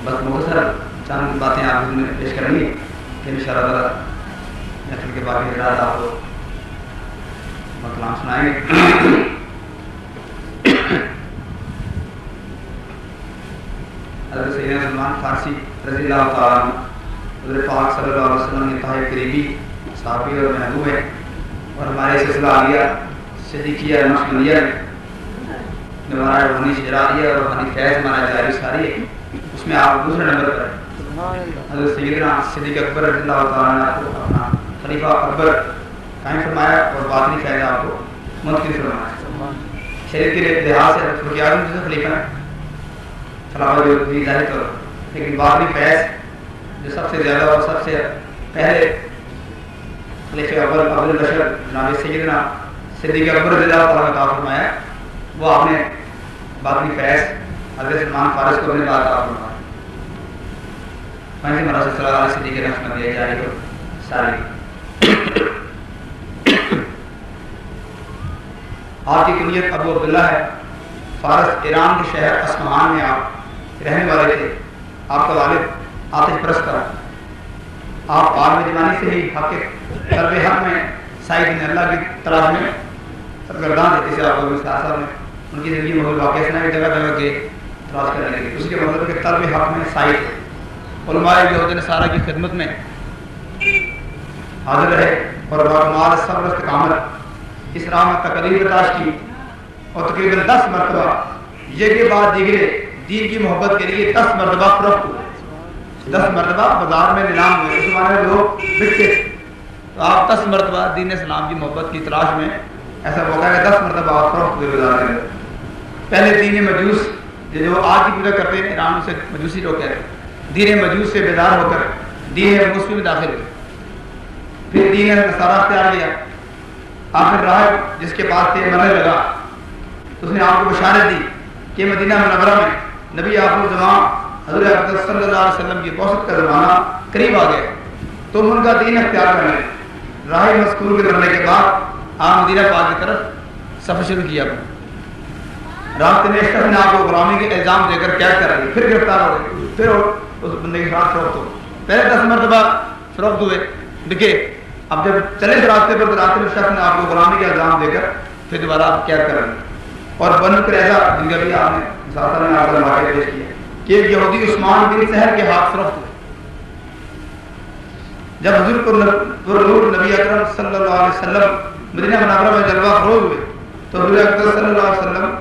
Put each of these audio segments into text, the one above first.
بس مختصر چند باتیں آپ نے پیش کرنی ہے کہ انشاءاللہ تعالیٰ محفل کے باقی حضرات آپ کو کلام سنائیں گے. حضرت سیدنا سلمان فارسی رضی اللہ تعالیٰ عنہ حضرت پاک صلی اللہ علیہ وسلم کے تحت قریبی صحابی اور محبوب ہے، اور ہمارے سلسلہ عالیہ صدیقیہ نقشبندیہ ہمارا روحانی شجراعیہ اور روحانی فیض ہمارا جاری ساری ہے، اس میں آپ دوسرے نمبر پر حضرت سیدنا صدیق اکبر رضی اللہ تعالیٰ عنہ کو اپنا خلیفہ اکبر قائم فرمایا اور باطنی فیض آپ کو منتقل فرمایا. شریعت کے لحاظ سے فاروق اعظم جیسے خلیفہ ہیں خلافت جو بھی ظاہر طور، لیکن باطنی فیض جو سب سے زیادہ اور سب سے پہلے خلیفہ اول البشر جناب سیدنا صدیق اکبر رضی اللہ تعالیٰ کا فرمایا، وہ آپ نے باطنی فیض حضرت سلمان فارس کو اپنے بات کا فرمایا. میں مراد صلی اللہ علیہ وسلم کے رحمت دیا جائے تو ساری. آپ کی کنیت ابو عبداللہ ہے، فارس ایران کے شہر اصفہان میں آپ رہنے والے تھے. آپ کا والد آتش پرست تھا. آپ عالم جوانی سے ہی حق طلب حق میں سائد بن اللہ کی تلاش میں سرگردان تھے. جسے آپ کو صاحب نے ان کی زندگی میں واقع سنا ہے جگہ جگہ کے تلاش کرنے کے، اس کے مطلب کہ طلب حق میں سائد علماء یہود نصارہ کی خدمت میں حاضر رہے اور باکمال صبر و استقامت اس راہ میں تقریر برداشت کی، اور تقریباً 10 مرتبہ یہ کے بعد دیگرے دین کی محبت کے لیے 10 مرتبہ فروخت ہوئے. 10 مرتبہ بازار میں نیلام ہوئے. اس زمانے میں لوگ بکتے تو آپ 10 مرتبہ دین اسلام کی محبت کی تلاش میں ایسا موقع ہے کہ 10 مرتبہ آپ فروخت ہوئے بازار میں. پہلے دین مجوس جو آج کی پوجا کرتے ہیں ایران سے مجوسی لوگ کہتے ہیں، دین مجوس سے بیدار ہو کر دین مسلم میں داخل ہوئے، پھر دین نصارہ اختیار کیا. آخر راہ جس کے پاس تیر مرنے لگا اس نے آپ کو بشارت دی کہ مدینہ منورہ میں نبی آخر الزمان حضرت اقدس صلی اللہ علیہ وسلم کی بعثت کا زمانہ قریب آ گیا، تم ان کا دین اختیار کر لیں. راہ مذکور کے کرنے کے بعد آپ مدینہ پاک کی طرف سفر شروع کیا. راستے میں شخص نے آپ کو غلامی کے الزام دے کر قید کر لی، پھر گرفتار ہو گئے، پھر اس بندے کے ساتھ فروخت ہو. پہلے 10 مرتبہ فروخت ہوئے بکے. اب جب چلے اس راستے پر تو راستے میں شخص نے آپ کو غلامی کا الزام دے کر پھر دوبارہ آپ قید کر لی. اور بنو قریظہ جن کا بھی آپ نے ذات نے آپ کا واقعہ پیش کیا کہ ایک یہودی عثمان بن سہل کے ہاتھ فروخت ہوئے. جب حضور پر نبی اکرم صلی اللہ علیہ وسلم مدینہ منورہ میں جلوہ فروز ہوئے تو حضور اکرم صلی اللہ علیہ وسلم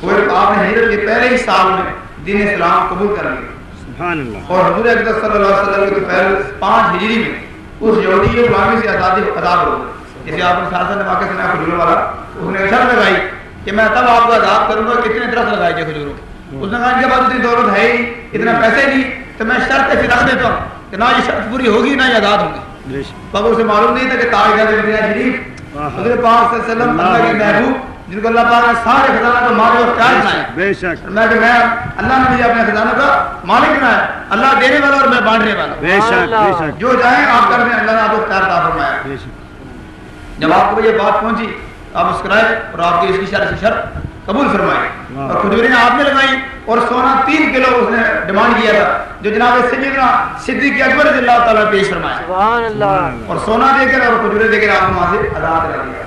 کو آپ نے ہجرت کے پہلے ہی سال میں دین اسلام قبول کر لیا. سبحان اللہ. اور حضور اکرم صلی اللہ علیہ وسلم کے پہلے 5 ہجری میں اس یہودی کے غلامی سے آزادی آزاد ہو گئے. جسے آپ نے ساتھ واقعہ سنا کھجور والا، اس نے شرط لگائی کہ میں تب آپ کو آزاد کروں گا کتنے درخت لگائے گے کھجوروں. اس نے کہا ان کے بعد اتنی دولت ہے ہی، اتنا پیسے نہیں، تو میں شرط ایسی رکھ دیتا ہوں کہ نہ یہ شرط پوری ہوگی نہ یہ آزاد ہوں گے. مگر اسے معلوم نہیں تھا کہ تاجدار مدینہ شریف حضرت پاک صلی اللہ علیہ وسلم اللہ کے محبوب جن کو اللہ پاک نے سارے خزانہ کو مالک اور اختیار بنایا. بے شک میں اللہ نے مجھے اپنے خزانوں کا مالک بنایا، اللہ دینے والا اور میں بانٹنے والا. بے شک بے شک جو چاہیں آپ کر دیں، اللہ نے آپ کو اختیار عطا فرمایا. بے شک جب آپ کو یہ بات پہنچی آپ مسکرائے اور آپ کی اس کی شرط سے شرط قبول فرمائی. اور کھجوریں آپ نے لگائی اور سونا 3 کلو اس نے ڈیمانڈ کیا تھا جو جناب سیدنا صدیق اکبر رضی اللہ تعالیٰ نے پیش فرمایا. سبحان اللہ. اور سونا دے کر اور کھجوریں دے کر آپ کو وہاں سے آزاد کر دیا.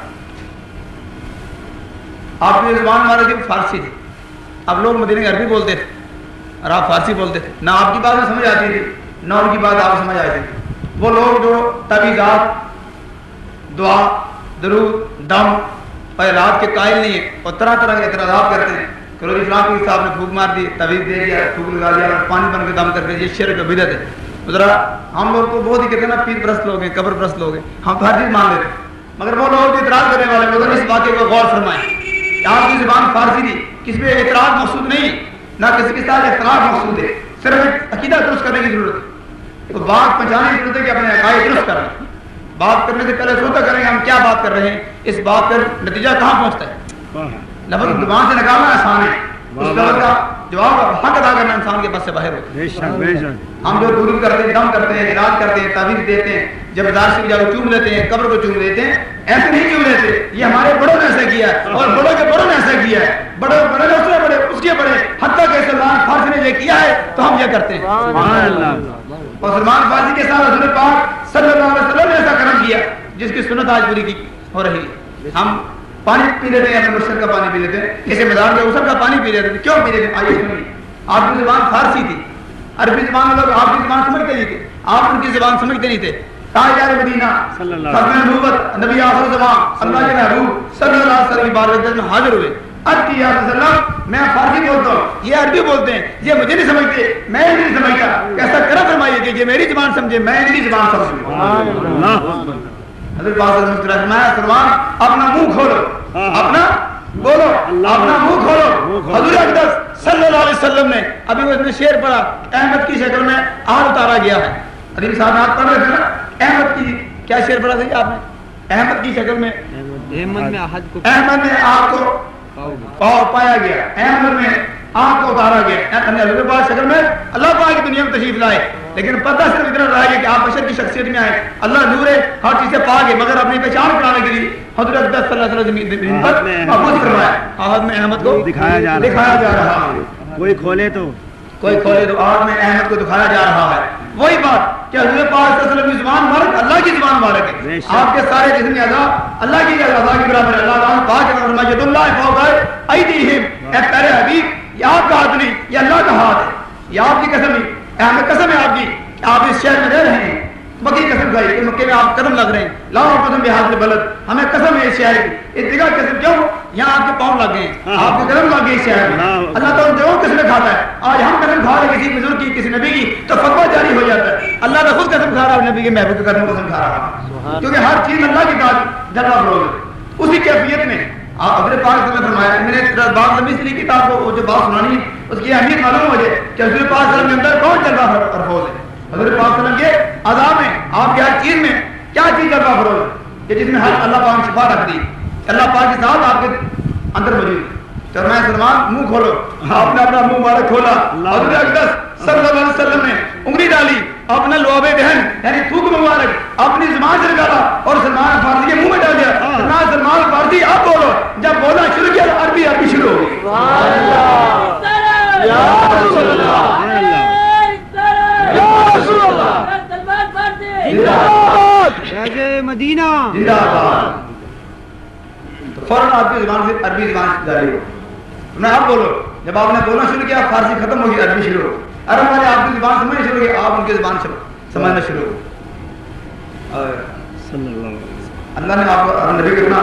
آپ کی زبان ہمارے کی فارسی تھی، اب لوگ مدینے عربی بولتے تھے اور آپ فارسی بولتے تھے، نہ آپ کی بات میں سمجھ آتی تھی نہ ان کی بات آپ سمجھ آتی تھی. وہ لوگ جو تعویذات، دعا، درود، دم اور علاج کے قائل نہیں ہیں اور طرح طرح کے اعتراضات کرتے ہیں کہ روزی فلاں پیر صاحب نے پھونک مار دی، تعویذ دے دیا، پھونک لگا دیا اور پانی بن کے دم کر کے، یہ شرک و بدعت ہے. ذرا ہم لوگ تو بہت ہی کہتے ہیں نا پیر پرست لوگ ہیں، قبر پرست لوگ ہیں، ہم تو ہر چیز مان لیتے ہیں. مگر وہ لوگ جو اعتراض کرنے والے مگر اس واقعے کو غور فرمائیں. آپ کی زبان فارسی تھی، کس پہ اعتراض مقصود نہیں، نہ کسی کے ساتھ اختلاف مقصود ہے، صرف ایک عقیدہ درست کرنے کی ضرورت ہے. تو بات پہنچانے کی ضرورت ہے کہ اپنے عقائد درست کریں. بات کرنے سے پہلے سوچا کریں ہم کیا بات کر رہے ہیں، اس بات کا نتیجہ کہاں پہنچتا ہے. لفظ زبان سے نکالنا آسان ہے اس سبب کا جواب حق ادا کرنا انسان کے پاس سے باہر ہوتا ہے. ہم جو دور کرتے ہیں، دم کرتے ہیں، علاج کرتے ہیں، تعویذ دیتے ہیں، جب دار سے جا کو چوم لیتے ہیں، قبر کو چوم لیتے ہیں، ایسے نہیں چوم لیتے. یہ ہمارے بڑوں نے ایسا کیا ہے اور بڑوں کے بڑوں نے ایسا کیا ہے. بڑے بڑے دوسرے بڑے اس کے بڑے، حتیٰ کہ سلمان فارسی نے یہ کیا ہے تو ہم یہ کرتے ہیں. اور سلمان فارسی کے ساتھ حضور پاک صلی اللہ علیہ وسلم نے ایسا کرم کیا جس کی سنت آج پوری کی ہو رہی ہے. ہم پانی پی لیتے ہیں، اپنے مرشد کا پانی پی لیتے ہیں، کسی میدان کے اسر کا پانی پی لیتے ہیں. کیوں پی لیتے ہیں؟ آئیے سنیے. آپ کی زبان فارسی تھی، عربی زبان میں لوگ آپ کی زبان سمجھتے نہیں تھے، آپ ان کی زبان سمجھتے نہیں تھے. تاجدار مدینہ، ختم نبوت، نبی آخر زمان، اللہ کے محبوب صلی اللہ علیہ وسلم کی بارگاہ میں حاضر ہوئے. عرض کی یا رسول اللہ میں فارسی بولتا ہوں، یہ عربی بولتے ہیں، یہ مجھے نہیں سمجھتے، میں نہیں سمجھتا. کیسا کرم فرمائیے کہ یہ میری زبان سمجھے، میں ان کی زبان سمجھوں. حضرت پاک صلی اللہ علیہ وسلم نے فرمایا اپنا منہ کھولو، اپنا بولو، اپنا منہ کھولو. حضور اقدس صلی اللہ علیہ وسلم نے ابھی وہ اتنے شعر پڑھا، احمد کی شکل میں آگ اتارا گیا ہے. علی صاحب آپ پڑھ رہے تھے نا، احمد کی کیا شعر پڑھا تھا آپ نے؟ احمد کی شکل میں، احمد میں آگ کو پایا گیا، احمد میں آگ کو اتارا گیا. حضور پاک شکل میں اللہ پاک کی دنیا میں تشریف لائے، لیکن پتہ صرف اتنا رہا ہے کہ آپ بشر کی شخصیت میں آئے. اللہ نور ہے، ہر چیز سے پاک ہے، مگر اپنی پہچان کرانے کے لیے حضرت اقدس صلی اللہ علیہ وسلم پر محفوظ کروایا. آج میں احمد کو دکھایا جا رہا ہے. کوئی کھولے تو آج میں احمد کو دکھایا جا رہا ہے. وہی بات کہ حضور پاک صلی اللہ علیہ وسلم کی زبان مبارک اللہ کی زبان مبارک ہے. آپ کے سارے جسم اعضاء اللہ کی اعضاء کے برابر ہے. اللہ تعالیٰ پاک ہے، فرمایا ید اللہ فوق ایدیہم. اے پیارے حبیب، یہ آپ کا ہاتھ نہیں، یہ اللہ کا ہاتھ ہے. یہ آپ کی قسم نہیں، احمد قسم ہے آپ کی کہ آپ اس شہر میں رہ رہے ہیں. مکی قسم کھائی کہ مکے میں آپ قدم لگ رہے ہیں. لا قدم بحاضر بلد، ہمیں قسم ہے اس شہر کی. اس جگہ قسم کیوں؟ یہاں آپ کے پاؤں لگ گئے ہیں، آپ کے قدم لگ گئے اس شہر میں. اللہ تعالیٰ جو قسمیں کھاتا ہے، آج ہم قسم کھا رہے کسی بزرگ کی، کسی نبی کی، تو فتویٰ جاری ہو جاتا ہے. اللہ کا خود قسم کھا رہا ہے، نبی کے محبوب کے قدم قسم کھا رہا ہے. کیونکہ ہر چیز اللہ کی بات جلوہ فروز ہے. اسی کیفیت میں حضرت پاک نے فرمایا، میں نے بات لمبی سی کی کتاب کو جو بات سنانی ہے اس کی اہمیت معلوم ہو جائے کہ حضرت پاک صلی اللہ علیہ وسلم کے اندر کون جلوہ فروز ہے. حضرت پاک صلی اللہ علیہ وسلم کے اعضاء میں، آپ کی ہر چیز میں کیا چیز جلوہ فروز ہے کہ جس میں اللہ پاک نے شفا رکھ دی، اللہ پاک کے ساتھ آپ کے اندر موجود ہے. تو میں سلمان منہ کھولو، آپ نے اپنا منہ مبارک کھولا. حضرت اقدس صلی اللہ علیہ وسلم نے انگلی ڈالی، اپنا لعاب دہن یعنی تھوک مبارک اپنی زبان سے نکالا اور سلمان فارسی کے منہ میں ڈال دیا. سلمان فارسی آپ بولو. جب بولنا شروع کیا عربی شروع ہو گئی. مدینہ تو فوراً آپ کی زبان سے عربی زبان جاری ہو. میں آپ بولو. جب آپ نے بولنا شروع کیا فارسی ختم ہو گئی، عربی شروع ہو. عرب والے آپ کی زبان سمجھنا شروع کی، آپ ان کی زبان سمجھنا شروع ہو. اللہ نے آپ کو نبی کے اپنا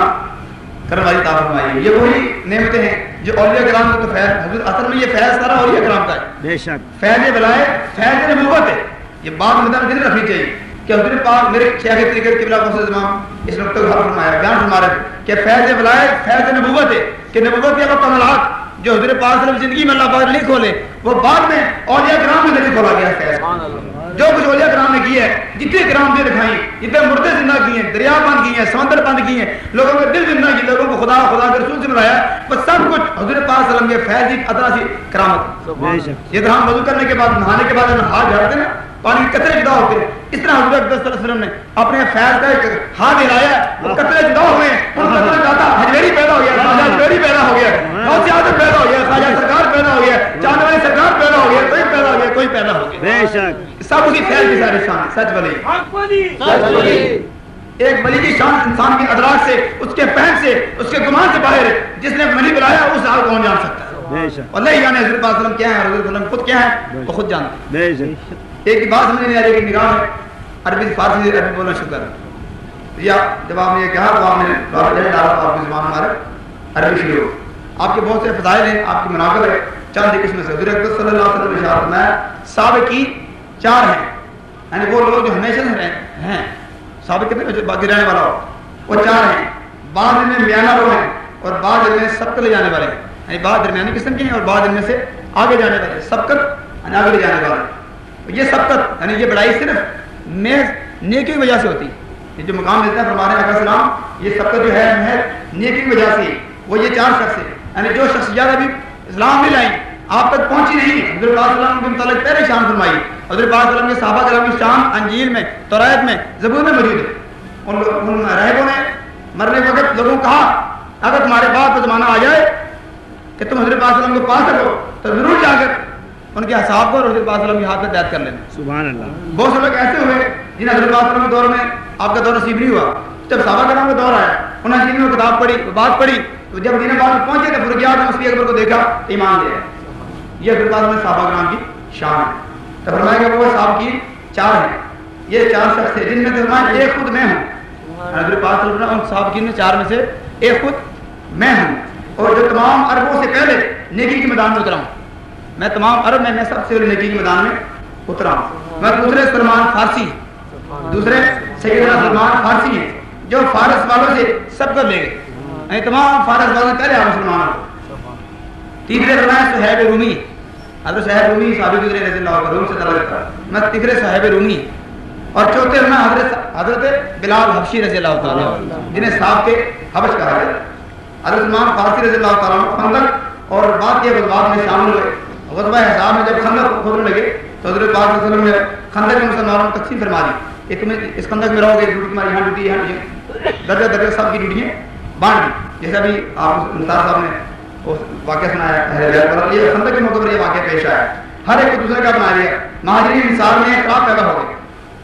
کرم والی عطا فرمائی. یہ وہی نعمتیں ہیں جو اولیاء کرام کو تو فیض، حضور اصل میں یہ فیض سارا اولیاء کرام کا ہے. بے شک فیض ولایت، فیض نبوت ہے. یہ بات میدان دل رکھنی چاہیے کہ حضور پاک میرے شیخ طریقت قبلہ قدس امام اس وقت حل فرمایا، بیان فرما رہے کہ فیض ولایت فیض نبوت ہے کہ نبوت کے وہ کمالات جو حضور پاک صلی اللہ علیہ وسلم زندگی میں اللہ پاک نے کھولے وہ بعد میں اولیاء کرام میں نہیں کھولا گیا. فیض جو کچھ اولیاء کرام نے کیا ہے، جتنے کرام دے دکھائی، جتنے مردے زندہ کیے ہیں، دریا بند کیے ہیں، سمندر بند کیے ہیں، لوگوں کے دل زندہ کیے، لوگوں کو خدا کے رسول سے ملایا، وہ سب کچھ حضور پاک صلی اللہ علیہ وسلم کے فیض کی ادنا سی کرامت. یہ طرح ہم وضو کرنے کے بعد نہانے کے بعد ہم ہاتھ جھاڑتے ہیں نا، پانی کے قطرے جدا ہوتے ہیں، اس طرح حضور اقدس صلی اللہ علیہ وسلم نے اپنے فیض کا ایک ہاتھ ہلایا، وہ قطرے جدا ہوئے، ان قطرے جاتا حجویری پیدا ہو گیا، خواجہ حجویری پیدا ہو گیا، غوث اعظم پیدا ہو گیا، خواجہ سرکار پیدا ہو گیا، چاند والی سرکار پیدا ہو گیا، کوئی پیدا ہو گیا، کوئی پیدا ہو گیا. بے شک سب اسی فیض کی سارے شان. سچ ولی ایک ولی کی شان انسان کے ادراک سے، اس کے فہم سے، اس کے گمان سے باہر ہے. جس نے ولی بلایا اس حال کون جان سکتا ہے؟ اللہ ہی جانے حضرت پاک صلی اللہ علیہ وسلم کیا ہے، حضرت وسلم خود کیا ہے وہ خود جانتے ہیں. ایک بات سمجھنے نہیں آ رہی کہ نگاہ ہے عربی فارسی سے عربی بولنا شروع کر. یا جب آپ نے یہ کہا تو آپ نے ڈالا آپ کی زبان ہمارے عربی شروع ہو. آپ کے بہت سے فضائل ہیں، آپ کی مناقب ہے چند ایک قسم سے. حضور اقدس صلی اللہ علیہ وسلم نے ارشاد فرمایا سابقین 4 ہیں، یعنی وہ لوگ جو ہمیشہ سے رہے ہیں. سابق کتنے جو باقی رہنے والا ہو وہ 4 ہیں. بعض ان میں میانہ لوگ ہیں اور بعض ان میں سبقت لے جانے والے ہیں، یعنی بعض درمیانی قسم کے ہیں اور بعض ان میں سے آگے جانے والے. سبقت یعنی آگے لے جانے والے. یہ سبقت یعنی یہ بڑائی صرف محض نیکی کی وجہ سے ہوتی ہے. یہ جو مقام ملتا ہے فرمانے آقا السلام، یہ سبقت جو ہے محض نیکی کی وجہ سے. وہ یہ 4 شخص ہیں، یعنی جو شخص زیادہ بھی اسلام نہیں لائی, آپ تک پہنچی نہیں. حضرت پاک صلی اللہ علیہ وسلم کے متعلق پہلے شان فرمائی. حضرت پاک صلی اللہ علیہ وسلم کے صحابہ کرام کی شان انجیل میں, تورات میں, زبور میں موجود ہے. ان راہبوں نے مرنے وقت لوگوں کو کہا اگر تمہارے بعد کا زمانہ آ جائے کہ تم حضرت پاک صلی اللہ علیہ وسلم کو پا سکو تو ضرور جا کر ان کے اصحاب کو اور حضرت پاک صلی اللہ علیہ وسلم کی ہاتھ میں بیعت کر لینا. سبحان اللہ. بہت سے لوگ ایسے ہوئے جنہیں حضرت پاک صلی اللہ علیہ وسلم کے دور میں آپ کا دور نصیب نہیں ہوا. جب صحابہ کرام کا دور آیا, انہوں نے جن کتاب پڑھی, بات پڑھی, تو جب مدینہ پاک میں پہنچے تو فرقیات مسیح اکبر کو دیکھا, ایمان لے آئے. یہ حضرت پاک میں صحابہ کرام کی شان ہے. تو فرمایا کہ وہ صحابہ کی 4 ہیں. یہ 4 شخص تھے جن میں سے فرمایا ایک خود میں ہوں. حضرت پاک صلی اللہ علیہ وسلم ان صحابہ کی 4 میں سے ایک خود میں ہوں, اور جو تمام عربوں سے پہلے نیکی کے میدان میں اترا ہوں. میں تمام عرب میں سب سے نیکی کے میدان میں اترا ہوں. میں دوسرے سلمان فارسی, دوسرے سیدنا سلمان فارسی ہیں جو فارس والوں سے سب کر لے گئے. تمام فارس والوں سے پہلے آپ مسلمانوں کو. تیسرے فرمایا صہیب رومی, حضرت صہیب رومی صحابی گزرے رضی اللہ عنہ, روم سے تعلق رکھتا ہے. میں تیسرے صہیب رومی. اور چوتھے فرمایا حضرت بلال حبشی رضی اللہ تعالیٰ جنہیں صاحب کے حبش کہا جاتا ہے. حضرت سلمان فارسی رضی اللہ تعالیٰ خندق اور بعد کے غزوات میں شامل ہوئے. غزوہ احزاب میں جب خندق کھودنے لگے تو حضرت پاک صلی اللہ علیہ وسلم نے خندق میں مسلمانوں کو تقسیم فرما دی کہ تمہیں اس خندق میں رہو گے, ڈیوٹی تمہاری یہاں ڈیوٹی یہاں ڈیوٹی, درجہ درجہ سب کی ڈیوٹیاں بانٹ دی. جیسا بھی آپ مختار صاحب نے واقعہ سنایا ہے, یہ خندق کے موقع پر یہ واقعہ پیش آیا. ہر ایک کو دوسرے کا بنا لیا. مہاجرین انصار میں اختلاف پیدا ہو گئے,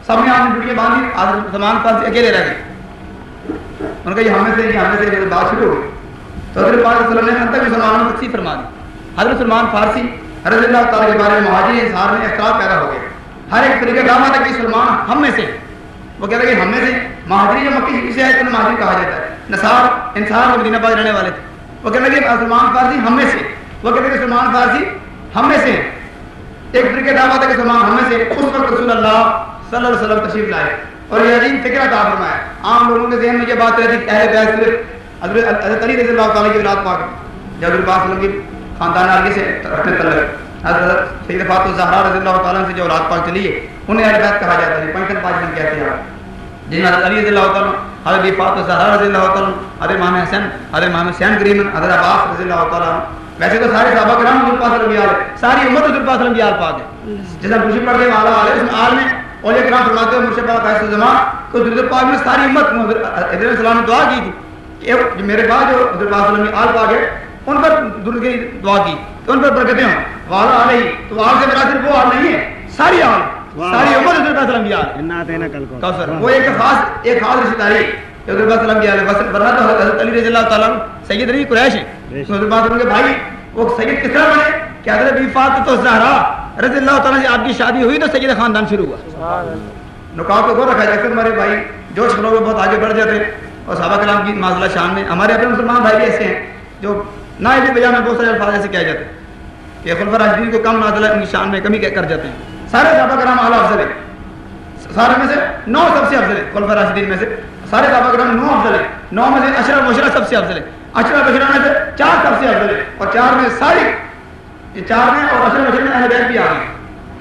سب نے اپنی ڈیوٹیاں باندھی. حضرت سلمان فارسی اکیلے رہ گئے. ان کا یہ ہمیں سے بات شروع ہو گئی. تو حضرت پاک صلی اللہ علیہ وسلم نے خندق میں مسلمانوں کو تقسیم فرما دی. حضرت سلمان فارسی رضی اللہ تعالیٰ کے بارے میں مہاجرین انصار میں اختلاف پیدا ہو گئے. ہر ایک طریقہ دعویٰ تھا کہ سلمان ہم میں سے, وہ کہہ رہے کہ ہم میں سے. مہاجری جو مکی سے آئے تو مہاجری کہا جاتا ہے. نصار انصار اور مدینہ پاک رہنے والے تھے, وہ کہہ رہے کہ سلمان فارسی ہم میں سے, وہ کہتے کہ سلمان فارسی ہم میں سے. ایک طریقہ دعویٰ تھا کہ سلمان ہم میں سے. اس وقت رسول اللہ صلی اللہ علیہ وسلم تشریف لائے اور یہ عظیم فکر عطا فرمایا. عام لوگوں کے ذہن میں یہ بات رہتی کہ اہل بیت صرف حضرت علی رضی اللہ تعالیٰ کی اولاد پاک ہے. جب حضرت پاک صلی اللہ علیہ وسلم کی خاندان علی سے رکھنے تعلق حضرت سید فاطمہ الزہرا رضی اللہ تعالیٰ سے جو اولاد پاک چلی ہے انہیں اہل بیت کہا جاتا ہے. پنجتن پاکستان کہتے ہیں جن حضرت علی رضی اللہ تعالیٰ, حضرت فاطمہ الزہرا رضی اللہ تعالیٰ, حضرت امام حسن, حضرت امام حسین کریم, حضرت عباس رضی اللہ تعالیٰ. ویسے تو سارے صحابہ کرام حضور پاک صلی اللہ علیہ وسلم, ساری امت حضور پاک صلی اللہ علیہ وسلم پاک ہے. جیسا خوشی پڑھتے ہیں اعلیٰ علیہ اس آل میں اولیاء کرام فرماتے ہیں مرشد پاک فیصل زمان کو حضور پاک نے ساری امت حضرت السلام نے دعا کی تھی کہ میرے بعد جو حضور پاک صلی اللہ علیہ وسلم آل پاک ہے ان پر درود کی دعا کی تو ان پر برکتیں ہوں. والا آل ہی تو آل سے میرا صرف وہ آل نہیں ہے, ساری آل, ساری امت حضور پاک صلی اللہ علیہ وسلم کی آل. وہ ایک خاص رشتہ داری حضور پاک صلی اللہ علیہ وسلم کی آل. ورنہ تو حضرت علی رضی اللہ تعالیٰ سید علی قریش ہیں, حضور پاک صلی اللہ علیہ وسلم کے بھائی. وہ سید کس طرح بنے کہ حضرت فاطمہ الزہرا رضی اللہ تعالیٰ سے آپ کی شادی ہوئی تو سید خاندان شروع ہوا. نکات کو غور رکھا جائے. اکثر ہمارے بھائی جوش میں بہت آگے بڑھ جاتے ہیں اور صحابہ کرام کی معذلہ شان میں. ہمارے اپنے مسلمان بھائی بھی ایسے ہیں جو نہ بھی بجا میں بہت سارے الفاظ ایسے کہہ جاتے ہیں کہ خلفاء راشدین کو کم نازلہ ان کی شان میں کمی کر جاتے ہیں. سارے صحابہ کرام اعلیٰ افضل ہیں, سارے میں سے 9 سب سے افضل ہیں. خلفاء راشدین میں سے سارے صحابہ کرام 9 افضل ہیں. 9 میں سے اشرف مبشرہ سب سے افضل ہیں. اشرف مبشرہ میں سے 4 سب سے افضل ہیں, اور 4 میں ساری یہ 4 میں اور اشرف مبشرہ میں اہل بیت بھی آ گئے.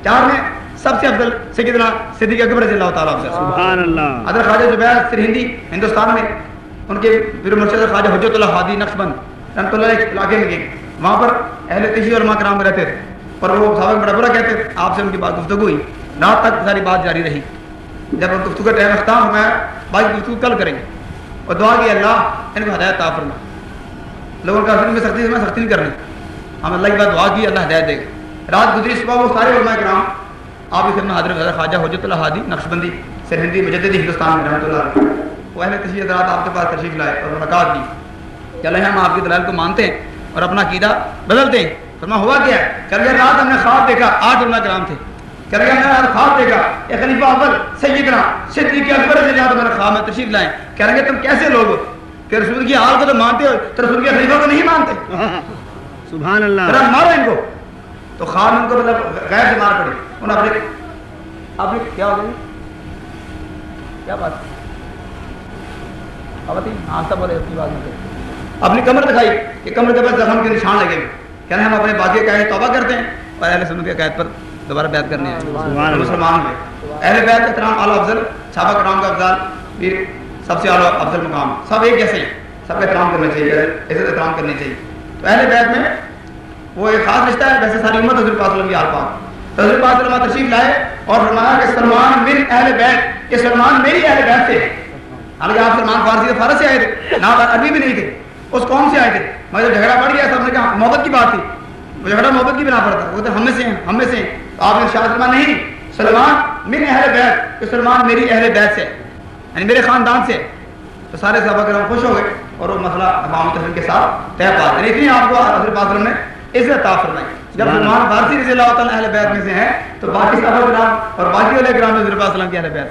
4 میں سب سے افضل سیدنا صدیق اکبر رضی اللہ تعالیٰ عنہ. سبحان اللہ. حضرت خواجہ زبیر سرہندی ہندوستان میں ان کے پیر مرشد خواجہ حجت اللہ ہادی نقشبند رحمۃ اللہ علیہ علاقے میں گئے. وہاں پر اہل تشیع علماء کرام رہتے تھے اور وہ صحابہ بڑا برا کہتے تھے. آپ سے ان کی بات گفتگو ہوئی, رات تک ساری بات جاری رہی. جب گفتگو کا ٹائم اختتام ہوا, باقی گفتگو کل کریں گے, اور دعا کی اللہ ان کو ہدایت عطا فرما. لوگوں کا میں سختی نہیں کرنی, ہم اللہ کی بات دعا کی اللہ ہدایت دے گا. رات گزری, صبح وہ سارے علماء کرام آپ کی خدمت حاضر خواجہ حجت اللہ ہادی نقشبندی سرہندی مجددی ہندوستان میں رحمۃ اللہ علیہ, وہ اہل تشیع حضرات آپ کے پاس تشریف لائے اور ملاقات کی کہ اللہ ہم آپ کی دلائل کو مانتے ہیں اور اپنا عقیدہ بدلتے ہیں. فرما ہوا کیا ہے؟ کہ رات ہم نے خواب دیکھا. 8 علماء کرام تھے. کہ ہم نے خواب دیکھا ایک خلیفہ اول سیدنا صدیق اکبر رضی اللہ تعالیٰ خواب میں تشریف لائیں. کہہ رہے تم کیسے لوگ ہو کہ رسول کی حال کو تو مانتے ہو تو رسول کے خلیفہ کو نہیں مانتے. سبحان اللہ. ذرا مارو ان کو. تو خواب میں ان کو مطلب غیر سے مار پڑی. انہوں نے اپنے کیا ہو گئی, کیا بات ہاں بولے اپنی بات میں اپنی کمر دکھائی کہ کمر کے پاس زخم کے نشان لگے ہوئے. کہنے ہم اپنے باقی عقائد توبہ کرتے ہیں اور اہل سنت کے عقائد پر دوبارہ بیعت کرنے ہیں. مسلمان میں اہل بیعت کا احترام اعلیٰ افضل, صحابہ کرام کا افضل بھی سب سے اعلیٰ افضل مقام. سب ایک جیسے ہیں, سب کا احترام کرنا چاہیے, عزت احترام کرنی چاہیے. تو اہل بیعت میں وہ ایک خاص رشتہ ہے، ویسے ساری امت حضور پاک صلی اللہ علیہ وسلم کی آل پاک. تو حضور پاک صلی اللہ علیہ وسلم تشریف لائے اور فرمایا کہ سلمان من اہل بیت، کہ سلمان میری اہل بیت سے. حالانکہ آپ سلمان فارسی سے فارس سے آئے تھے، نہ عربی بھی نہیں تھے، اس قوم سے آئے تھے، مگر جب جھگڑا پڑ گیا سب نے کہا محبت کی بات تھی، وہ جھگڑا محبت کی بنا پڑتا، وہ کہتے ہم میں سے ہیں ہم میں سے ہیں. تو آپ نے ارشاد فرمایا نہیں، سلمان من اہل بیت، کہ سلمان میری اہل بیت سے، یعنی میرے خاندان سے. تو سارے صحابہ کرام خوش ہو گئے اور وہ مسئلہ امام تسلیم کے ساتھ طے پا دیا. اتنی آپ کو حضرت پاک نے عزت عطا فرمائی. جب سلمان فارسی رضی اللہ تعالیٰ اہل بیت میں سے ہیں تو باقی صحابہ کرام اور باقی والے کرام حضرت پاک صلی اللہ علیہ وسلم کی اہل بیت.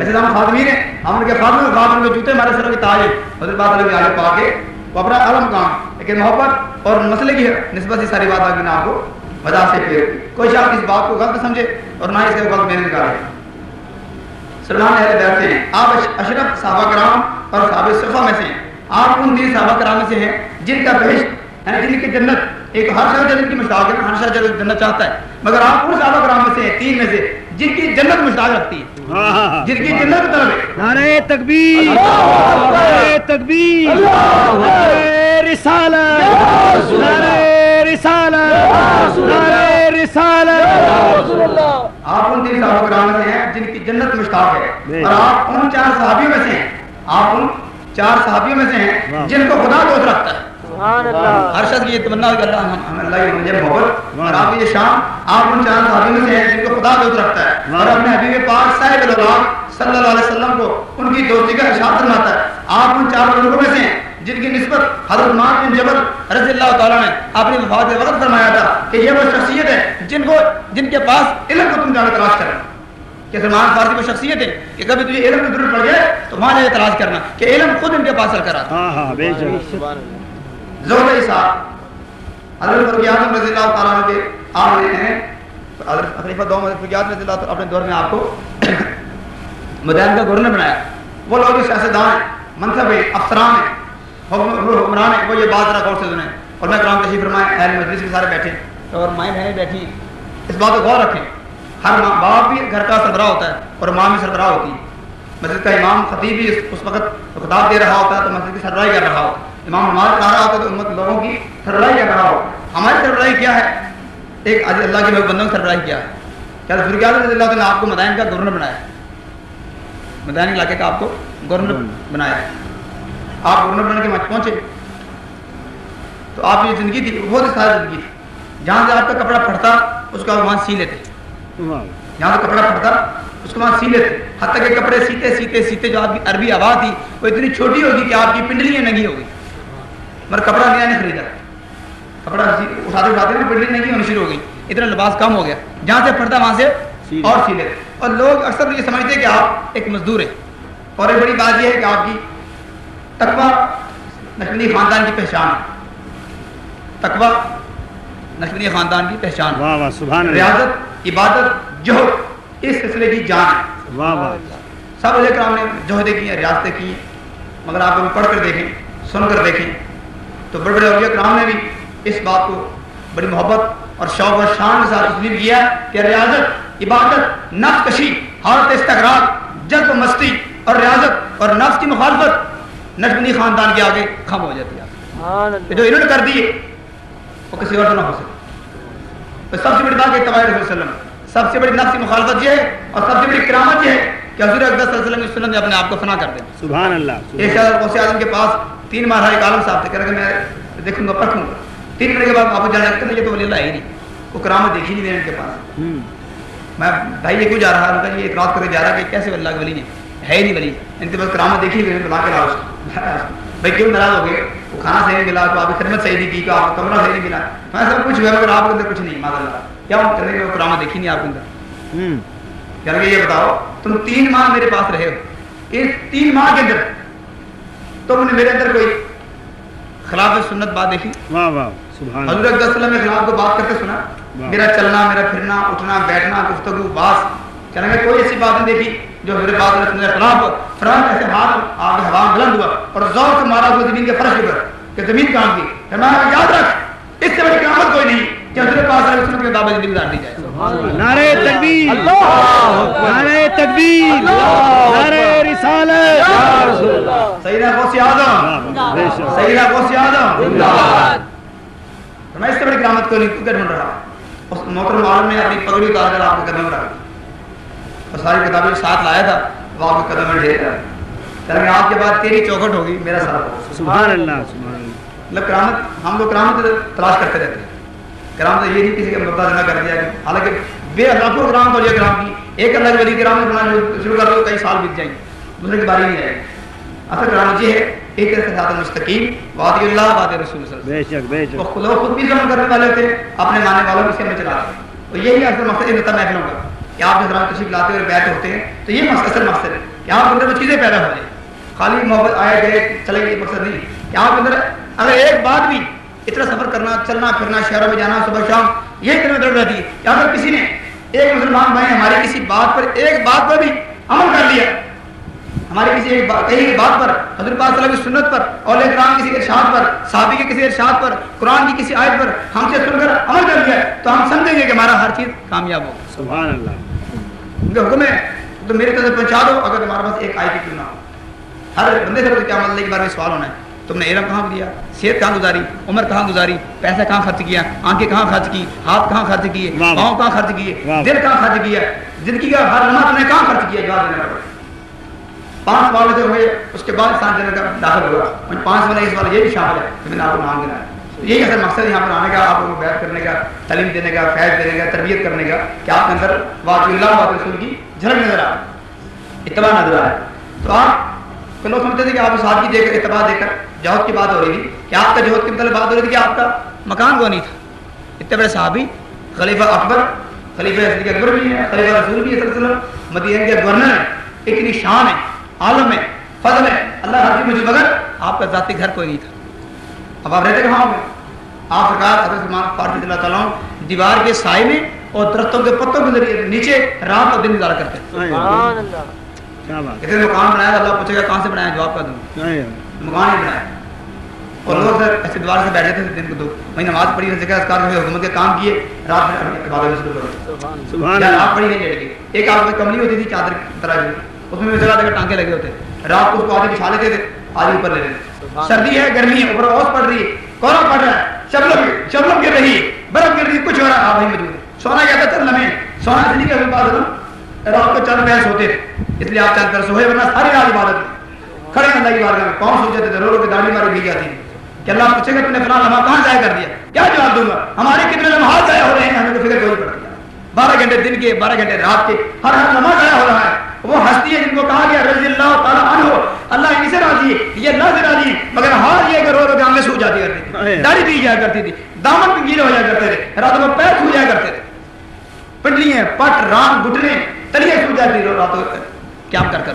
ایسے ہم خادمین ہیں، ہم ان کے خادم کے جوتے ہمارے سروں کے تاج ہیں، حضرت پاک صلی اللہ علیہ وسلم کے آگے پا کے وہ اپنا اعلیٰ مقام، لیکن محبت اور مسئلے کی نسبت سے ساری بات آگے نہ آپ کو وجہ سے پھیر. کوئی شخص اس بات کو غلط سمجھے اور نہ اس کے غلط میں نکالے. سلمان اہل بیت سے ہیں، آپ اشرف صحابہ کرام اور صحابہ صفہ میں سے ہیں. آپ ان 3 صحابہ کرام میں سے ہیں جن کا بہشت یعنی جن کی جنت، ایک ہر شخص جنت کی مشتاق ہے، ہر شخص جنت چاہتا ہے، مگر آپ ان صحابہ کرام میں سے ہیں 3 میں سے جن کی جنت مشتاق رکھتی ہے، جن کی جنت طلب ہے. نعرہ تکبیر، نعرہ تکبیر، نعرہ رسالت، نعرہ رسالت، نعرہ رسالت. آپ ان 3 صحابہ کرام میں سے ہیں جن کی جنت مشتاق ہے، اور آپ ان 4 صحابیوں میں سے ہیں، آپ ان 4 صحابیوں میں سے ہیں جن کو خدا دوست رکھتا ہے. ہر شخص کی یہ تمنا ہے کہ اللہ ہی مجھے محبت، اور آپ یہ شان آپ ان 4 صحابیوں میں سے ہیں جن کو خدا دوست رکھتا ہے اور اپنے حبیب پاک صاحب الغراب صلی اللہ علیہ وسلم کو ان کی دوستی کا ارشاد فرماتا ہے. آپ ان 4 بزرگوں میں سے ہیں جن کی نسبت حضرت معاذ بن جبل رضی اللہ تعالیٰ نے اپنی وفات کے وقت فرمایا تھا کہ یہ وہ شخصیت ہے جن کے پاس علم کو تم جا کے تلاش کرنا. کہ سلمان فارسی وہ شخصیت ہے کہ کبھی تجھے علم کی ضرورت پڑ جائے تو وہاں جا کے تلاش کرنا کہ علم خود ان کے پاس چل کر آتا. زہد اسحاق حضرت فاروق اعظم رضی اللہ تعالیٰ عنہ کے آپ رہے ہیں، حضرت خلیفہ دوم حضرت فاروق اعظم رضی اللہ تعالیٰ اپنے دور میں آپ کو مدائن کا گورنر بنایا. وہ لوگ سیاستدان ہیں، منصب ہیں، افسران ہیں، حکمران ہیں، وہ یہ بات ذرا غور سے سنیں. اور میں کرام تشریف فرمائیں، اہل مجلس کے سارے بیٹھے اور مائیں بہنیں بیٹھی، اس بات کو غور رکھیں. ہر باپ بھی گھر کا سربراہ ہوتا ہے اور ماں بھی سربراہ ہوتی ہے. مسجد کا امام خطیب بھی اس وقت خطاب دے رہا ہوتا ہے تو مسجد کی سربراہی کر رہا ہوتا ہے. امام نماز پڑھا رہا ہوتا ہے تو امت لوگوں کی سربراہی کر رہا ہوتا ہے. ہماری سربراہی کیا ہے؟ ایک اللہ کے بندوں کی سربراہی کیا ہے؟ کیا فاروق اعظم رضی اللہ تعالیٰ نے آپ کو مدائن کا گورنر بنایا، مدائن علاقے کا آپ کو گورنر بنایا. آپ گورنر بننے کے پہنچے تو آپ کی زندگی تھی بہت ساری زندگی تھی. جہاں سے آپ کا کپڑا پھٹتا اس کا وہاں سی لیتے، جہاں سے کپڑا پھٹتا اس کو وہاں سی لیتے. حتیٰ کہ کپڑے سیتے سیتے سیتے جو آپ کی عربی آواز تھی وہ اتنی چھوٹی ہوگی کہ آپ کی پنڈلیاں ننگی ہوگی، مگر کپڑا نیا نے خریدا، کپڑا اٹھاتے اٹھاتے پنڈلی ننگی ہونی شروع ہو گئی، اتنا لباس کم ہو گیا. جہاں سے پھٹتا وہاں سے اور سی لیتے. اور لوگ اکثر یہ سمجھتے کہ آپ ایک مزدور ہیں. اور ایک بڑی بات یہ ہے کہ آپ کی تقویٰ نقشبندی خاندان کی پہچان ہے. تقویٰ نقشبندی خاندان کی پہچان ہے. ریاضت، عبادت، جوہد اس سلسلے کی جان ہے. سب علیہ کرام نے جوہدیں کی ہیں، ریاضتیں کی ہیں، مگر آپ کو پڑھ کر دیکھیں، سن کر دیکھیں تو بڑے بڑے اولیاء کرام نے بھی اس بات کو بڑی محبت اور شوق اور شان کے ساتھ تسلیم کیا کہ ریاضت، عبادت، نفس کشی، حالت استغراق، جذب و مستی اور ریاضت اور نفس کی مخالفت نقشبندی خاندان کے آگے خم ہو جاتی ہے. جو انہوں نے کر دیے وہ کسی اور سے نہ ہو سکے. تو سب سے بڑی بات کہ اتباع رسول صلی اللہ علیہ وسلم، سب سے بڑی نفس کی مخالفت یہ ہے اور سب سے بڑی کرامت یہ ہے کہ حضور اقدس صلی اللہ علیہ وسلم کی سنت نے اپنے آپ کو فنا کر دیں. سبحان اللہ. ایک شاید غوث اعظم کے پاس 3 ماہ ایک عالم صاحب تھے، کہہ رہے کہ میں دیکھوں گا پرکھوں گا. 3 منٹ کے بعد آپ جانا کہ یہ تو ولی اللہ ہے ہی نہیں، وہ کرامت دیکھی نہیں ان کے پاس. میں بھائی یہ کیوں جا رہا ہے؟ یہ اعتراض کرے جا رہا ہے کہ کیسے اللہ کے ولی ہے ہی نہیں ولی، ان کے پاس کرامت دیکھی نہیں، بلا کے لاؤ. بھائی کیوں ناراض ہو گئے؟ وہ کھانا صحیح نہیں ملا، تو آپ کی خدمت صحیح نہیں کی، تو آپ کو کمرہ صحیح نہیں ملا. میں سب کچھ ہوا مگر آپ کے اندر کچھ نہیں. ماذا اللہ کیا ہم کرنے کے کرامت دیکھی نہیں آپ کے اندر. یعنی کہ یہ بتاؤ تم 3 ماہ میرے پاس رہے ہو، اس 3 ماہ کے اندر تم نے میرے اندر کوئی خلاف سنت بات دیکھی؟ حضور اقدس صلی اللہ علیہ وسلم نے خلاف کو بات کرتے سنا؟ میرا چلنا، میرا پھرنا، اٹھنا بیٹھنا، گفتگو باس چلنے میں کوئی ایسی بات نہیں دیکھی جو میرے پاس میرے خلاف فران ایسے ہاتھ آگ ہوا بلند ہوا اور زور سے مارا ہوا زمین کے فرش کے اوپر کہ زمین کام کی. فرمایا یاد رکھ اس سے بڑی قیامت کوئی نہیں کہ حضور پاک علیہ وسلم کے دعوت زندگی گزار دی جائے. نعرہ تکبیر، نعرہ تکبیر، نعرہ رسالت. سیدنا غوث اعظم، سیدنا غوث اعظم. میں اس سے بڑی کرامت کو نہیں کر ڈھونڈ رہا. اس محترم عالم نے اپنی پگڑی اتار کر آپ کے قدم رکھ اور ساری کتابیں ساتھ لایا تھا, وہ آپ کے قدم میں ڈھیر رہا کہ آج کے بعد تیری چوکھٹ ہوگی, میرا سارا ہوگا. سبحان اللہ سبحان اللہ. مطلب کرامت, ہم لوگ کرامت تلاش کرتے رہتے ہیں. کرامت یہ نہیں کسی کا مبتلا نہ کر دیا, حالانکہ بے لاکھوں کرامت اور یہ کرام کی ایک اللہ کے ولی کرامت بنانا شروع کر دو, کئی سال بیت جائیں گے, دوسرے کی باری نہیں آئے گی. اصل کرامت یہ ہے ایک صراط مستقیم, وادی اللہ وادی رسول صلی اللہ علیہ وسلم. بے شک وہ خود بھی ظلم کرنے والے تھے, اپنے ماننے والوں کو میں چلاتے ہیں. تو یہی اصل مقصد ہے محفلوں کا کہ آپ جس طرح تشریف لاتے اور بیٹھ ہوتے ہیں, تو یہ اصل مقصد ہے کہ آپ اندر وہ چیزیں پیدا ہو جائیں. خالی محبت آئے گئے چلے گئے مقصد نہیں کہ آپ اندر اگر ایک بات بھی اتنا سفر کرنا, چلنا پھرنا, شہروں میں جانا صبح شام, یہ اتنے ضرورت رہتی ہے کہ اگر کسی نے ایک مسلمان بھائی ہماری کسی بات پر ایک بات پر بھی عمل کر لیا, ہماری کسی ایک کئی بات پر, حضرت پاک صلی اللہ علیہ وسلم کی سنت پر, اولیاء کرام کسی ارشاد پر, صحابی کے کسی ارشاد پر, قرآن کی کسی آیت پر ہم سے سن کر عمل کر لیا, تو ہم سمجھیں گے کہ ہمارا ہر چیز کامیاب ہوگا. سبحان اللہ. ان کا حکم ہے تو میرے طرف پہنچا دو, اگر تمہارے پاس ایک آیت کیوں نہ ہو. ہر بندے سے کیا مطلب کے بارے میں سوال ہونا ہے, تم نے علم کہاں دیا, صحت کہاں گزاری, عمر کہاں گزاری, پیسہ کہاں خرچ کیا, آنکھیں کہاں خرچ کی, ہاتھ کہاں خرچ کیے, پاؤں کہاں خرچ کیے, دل کہاں خرچ کیا, زندگی کا ہر لمحہ تم نے کہاں خرچ کیا, جواب دینا پڑے. 5 سوال جو ہوئے اس کے بعد انسان جنت کا داخل ہوا, ان 5 میں اس بار یہ بھی شامل ہے کہ میں نے آپ کو نام دینا ہے. یہی اصل مقصد یہاں پر آنے کا, آپ کو بیعت کرنے کا, تعلیم دینے کا, فیض دینے کا, تربیت کرنے کا, کہ آپ کے اندر واقعی اللہ و رسول کی جھلک نظر آئے, اتباع نظر آئے. تو آپ لوگ سمجھتے تھے کہ آپ ساتھ کی دے کر اتباع دے کر جوہد کی بات ہو رہی تھی, کہ آپ کا جوہد کی مطلب بات ہو رہی تھی کہ آپ کا مکان کو نہیں تھا. اتنے بڑے صحابی, خلیفہ اکبر, خلیفہ صدیق اکبر بھی ہے, خلیفہ رسول بھی ہے صلی اللہ علیہ وسلم, مدینہ کے گورنر ہیں, اتنی شان ہے, عالم ہے, فضل ہے, اللہ ہر چیز مجھے, مگر آپ کا ذاتی گھر کوئی نہیں تھا. اب آپ رہتے کہاں ہوں گے؟ آپ سرکار حضرت سلمان فارسی رضی اللہ تعالیٰ عنہ دیوار کے سائے میں اور درختوں کے پتوں کے ذریعے نیچے رات اور دن گزارا کرتے ہیں. سبحان اللہ. کیا بات. کتنے مکان بنایا, اللہ پوچھے گا کہاں سے بنایا, جواب کا دوں, مکان ہی بنایا. اور لوگ ایسے دوبارہ سے بیٹھے تھے دن کو 2 مہینے نماز پڑھی, ذکر اذکار میں حکومت کے کام کیے, رات میں عبادت شروع کرو. سبحان اللہ. آپ پڑھی نہیں لیٹ گئی. ایک آپ میں کملی ہوتی تھی چادر کی طرح, اس میں جگہ جگہ ٹانکے لگے ہوتے, رات کو اس کو آدھے بچھا لیتے تھے, آدھے اوپر لے لیتے. سردی ہے, گرمی ہے, اوپر اوس پڑ رہی ہے, کوہرا پڑ رہا ہے, شبنم گر رہی ہے, برف گر رہی ہے, کچھ ہو رہا ہے, آپ وہیں موجود ہے. سونا کہتا چل لمحے, سونا اس لیے کہ پاس رات کو چند بحث ہوتے تھے, اس لیے آپ چند کر سوئے, ورنہ ساری رات عبادت کھڑے اللہ کی بارگاہ میں, پاؤں سو جاتے تھے, رو رو کے داڑھی ماری بھیگ جاتی تھی کہ اللہ پوچھے گا تم نے فلاں لمحہ کہاں ضائع کر دیا, کیا جواب دوں گا, ہمارے کتنے لمحات ضائع ہو رہے ہیں, ہمیں تو فکر کوئی پڑ گیا. 12 گھنٹے دن کے, 12 گھنٹے رات کے, ہر لمحہ ضائع ہو رہا ہے. وہ ہستی ہے جن کو کہا گیا رضی اللہ تعالیٰ عنہ, اللہ ان سے راضی ہے, یہ اللہ سے راضی ہے, مگر ہار یہ کہ رو رو کے آنکھیں سو جاتی کرتی تھی, داڑھی بھیگ جایا کرتی تھی, دامن گیلے ہو جایا کرتے تھے, راتوں میں پیر سو جایا کرتے تھے, پنڈلیاں, پٹ, ران, گھٹنے, تلیاں سو جاتی تھی راتوں کیا کر کر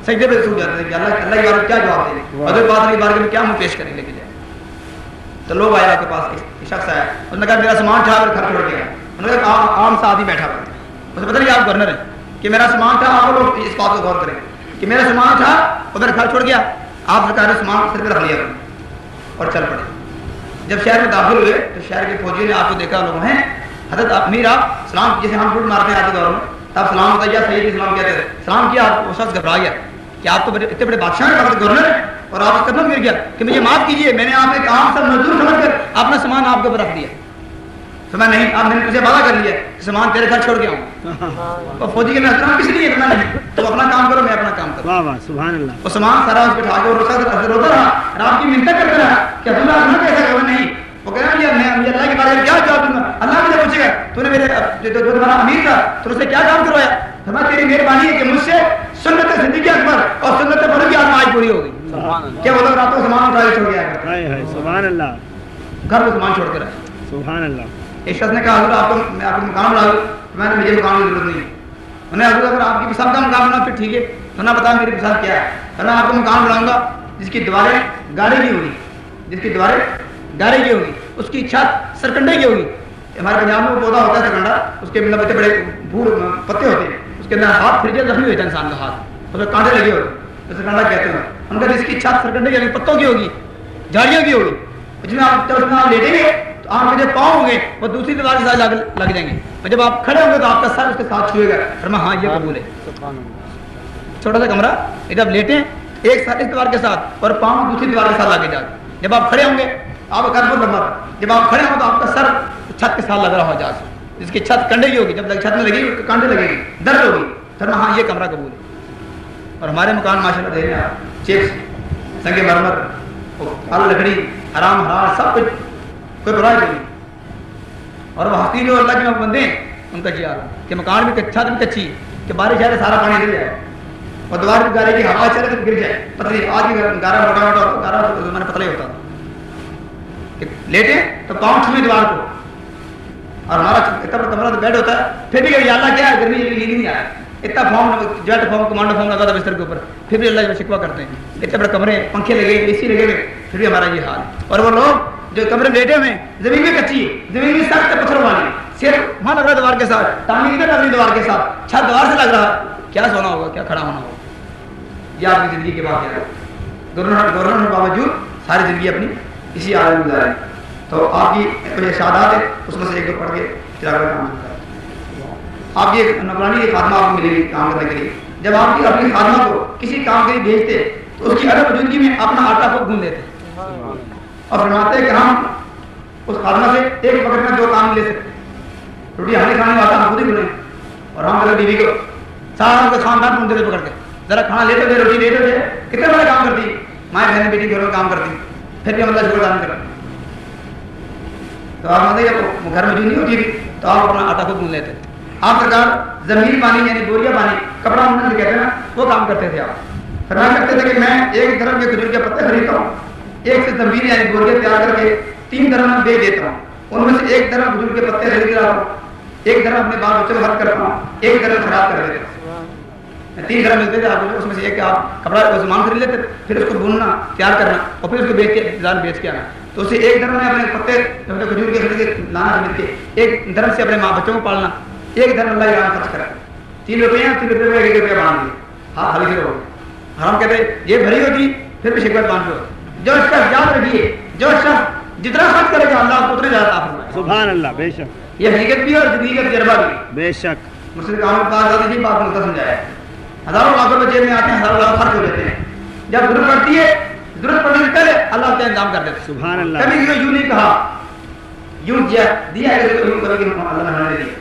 سجدے پہ سو جاتے تھے کہ اللہ کی بارگاہ کیا جواب دیں گے, حضرت پاک کی بارگاہ میں کیا منہ پیش کریں, لے کے جائیں. تو لوگ آئے آپ کے پاس, ایک شخص آیا, اس نے کہا میرا سامان تھا اور گھر چھوڑ گیا. انہوں نے کہا عام سا آدمی بیٹھا ہوا, مجھے پتہ نہیں آپ گورنر ہیں, کہ میرا سامان تھا, آپ لوگ اس بات کو غور کریں کہ میرا سامان تھا ادھر گھر چھوڑ گیا, آپ سرکار نے سامان سر پہ رکھ لیا اور چل پڑے. جب شہر میں داخل ہوئے تو شہر کے فوجیوں نے آپ کو دیکھا, لوگ ہیں حضرت امیر, آپ سلام, جیسے ہم ٹوٹ مارتے ہیں آج کے دور میں, تب سلام ہوتا ہے یا سید اسلام کہتے تھے, سلام کیا, آپ وہ شخص گھبرا گیا کہ آپ تو اتنے بڑے بادشاہ ہیں, وقت گورنر ہیں, اور آپ اس قدم گر گیا کہ مجھے معاف کیجیے, میں نے آپ ایک عام سا مزدور سمجھ کر اپنا سامان آپ کے اوپر رکھ دیا. تو میں نہیں, آپ نے مجھے وعدہ کر لیا کہ سامان تیرے گھر چھوڑ گیا ہوں. اور فوجی کے میں احترام کس لیے اتنا نہیں, تو اپنا کام کرو, میں اپنا کام کروں. واہ واہ سبحان اللہ. وہ سامان سارا اس بٹھا کے اور روتا رہا, رات کی منت کرتا رہا کہ اللہ نہ کیسا کرو, نہیں, وہ کہہ رہا ہے میں اللہ کے بارے میں کیا جواب دوں گا, اللہ مجھے پوچھے گا تو نے میرے جو تمہارا امیر تھا تو اس نے کیا کام کروایا, ہماری تیری مہربانی ہے کہ مجھ سے سنت زندگی اکبر اور سنت بڑی کی آزمائش پوری ہو گئی. کیا وہ لوگ راتوں سامان اٹھا کے چھوڑ گیا, سبحان اللہ, گھر میں سامان چھوڑ کے رہے. سبحان اللہ. ایک شخص نے کہا حضور آپ کو میں آپ کو مکان بنا دوں, میں نے مجھے مکان کی ضرورت نہیں. انہیں حضور اگر آپ کی پسند کا مکان بنا پھر ٹھیک ہے, تو نہ بتاؤ میری پسند کیا ہے, میں آپ کو مکان بناؤں گا جس کی دیواریں گاڑی کی ہوگی, جس کی دیواریں گاڑی کی ہوگی, اس کی چھت سرکنڈے کی ہوگی. ہمارے پنجاب میں وہ پودا ہوتا ہے سرکنڈا, اس کے مطلب اتنے بڑے بھور پتے ہوتے ہیں, اس کے اندر ہاتھ پھر جائے زخمی ہوتا ہے انسان کا ہاتھ, اس میں کانٹے لگے ہوتے ہیں, تو سرکنڈا کہتے ہیں. ان کا جس کی چھت سرکنڈے کی پتوں کی ہوگی, جھاڑیوں کی ہوگی, جس میں آپ جب آپ لیٹیں گے تو آپ کے جو پاؤں ہوں گے وہ دوسری دیوار کے ساتھ لگ جائیں گے, اور جب آپ کھڑے ہوں گے تو آپ کا سر اس کے ساتھ چھوئے گا. فرما ہاں یہ قبول ہے. چھوٹا سا کمرہ, جب لیٹیں ایک ساتھ اس دیوار کے ساتھ اور پاؤں دوسری دیوار کے ساتھ لگے جا, جب آپ کھڑے ہوں گے آپ کرب الامر، جب آپ کھڑے ہوں تو آپ کا سر چھت کے ساتھ لگ رہا ہو جہاز، جس کی چھت کنڈے کی ہوگی، جب تک چھت میں لگے گی کانڈے لگے گی، درد ہوگی، فرمایا ہاں یہ کمرہ قبول ہے. اور ہمارے مکان ماشاءاللہ دے رہے ہیں چیک سنگ مرمر، لکڑی، حرام حلال سب کچھ، کوئی برائی نہیں. اور وہ ہستی جو اللہ کے بندے ہیں ان کا جی کہ مکان بھی چھت بھی کچی کہ بارش آئے سارا پانی گر جائے اور دوبارہ بھی گارے کی ہوا چلے تو گر جائے. پتلی آج بھی گارا موٹا موٹا ہوتا، گارا میں نے پتلا ہی ہوتا کہ لیٹے تو پاؤں چھوئے دیوار کو، اور ہمارا اتنا بڑا کمرہ تو بیڈ ہوتا ہے، پھر بھی کہ اللہ کیا ہے گرمی نیند نہیں آیا، اتنا form joint form commando form لگا تھا بستر کے اوپر، پھر بھی اللہ کا شکوہ کرتے ہیں. اتنے بڑے کمرے، پنکھے لگے، اے سی لگے ہوئے، پھر بھی ہمارا یہ حال. اور وہ لوگ جو کمرے لیٹے ہوئے زمین بھی کچی ہے، زمین بھی سخت ہے پتھروں والی، صرف وہاں لگ رہا ہے دیوار کے ساتھ، ٹانگی ادھر لگ رہی دیوار کے ساتھ، چھت دیوار سے لگ رہا ہے. کیا سونا ہوگا، کیا کھڑا ہونا ہوگا. یہ آپ کی زندگی کے واقعہ ہے. گورنر باوجود ساری زندگی اپنی اسی حال میں گزارے. تو آپ کی کچھ ارشادات ہے، اس میں سے ایک دو پڑھ کے چراغ کا کام کرتا ہے. آپ کی نوکرانی خادمہ آپ کو ملے گی کام کرنے کے لیے. جب آپ کی اپنی خادمہ کو کسی کام کے لیے بھیجتے تو اس کی ادب وجودگی میں اپنا آٹا خود گون لیتے اور فرماتے ہیں کہ ہم اس خادمہ سے ایک وقت میں 2 کام لے سکتے. روٹی ہمیں کھانے والا ہم خود ہی بنیں، اور ہم اگر بیوی کو سارا کا خاندان ڈھونڈتے تھے پکڑ کے، ذرا کھانا لیتے تھے، روٹی لیتے تھے، کتنے بڑے کام کرتی مائیں بہنیں بیٹی گھروں میں کام کرتی، پھر بھی ہم اللہ شکر ادا کرتے. تو آپ مانتے جب گھر میں جو نہیں ہوتی تھی تو آپ اپنا آٹا خود گون لیتے. آپ سرکار زمین پانی یعنی بوریا پانی، کپڑا منڈن سے کہتے ہیں نا، وہ کام کرتے تھے. آپ فرمایا کرتے تھے کہ میں ایک درم کے کھجور کے پتے خریدتا ہوں، ایک سے زمین یعنی بوریا تیار کر کے 3 درم میں بیچ دیتا ہوں، ان میں سے 1 درم کھجور کے پتے خرید لاتا ہوں، 1 درم اپنے بال بچوں کو خرچ کرتا ہوں، 1 درم خراب کر دیتا ہوں. 3 درم ملتے تھے آپ کو، اس میں سے ایک آپ کپڑا سامان خرید لیتے، پھر اس کو بننا تیار کرنا اور پھر اس کو بیچ کے بیچ کے آنا. تو اسے 1 درم میں اپنے پتے کھجور کے خرید کے لانا خرید کے 1 درم سے اپنے ماں بچوں کو پالنا، 1 درم اللہ کے خرچ کرا. 3 روپئے ہیں، 3 روپئے میں 1 روپیہ باندھ دیے. ہاں خالی ہو ہم کہتے یہ بھری ہوتی پھر بھی شکایت باندھ دو. جو شخص یاد رکھیے، جو شخص جتنا خرچ کرے گا اللہ کو اتنا زیادہ عطا فرمائے. سبحان اللہ. بے شک یہ حقیقت بھی اور زندگی کا تجربہ بھی. بے شک مسلم کام پاس آتی تھی، بات ملتا سمجھایا. ہزاروں لاکھوں روپے جیب میں آتے ہیں، ہزاروں لاکھ خرچ ہو جاتے ہیں. جب ضرورت پڑتی ہے، ضرورت پڑنے سے پہلے اللہ کا انتظام کر دیتے. سبحان اللہ. کبھی کسی کو یوں نہیں کہا، یوں دیا ہے یوں کبھی اللہ نے دیا.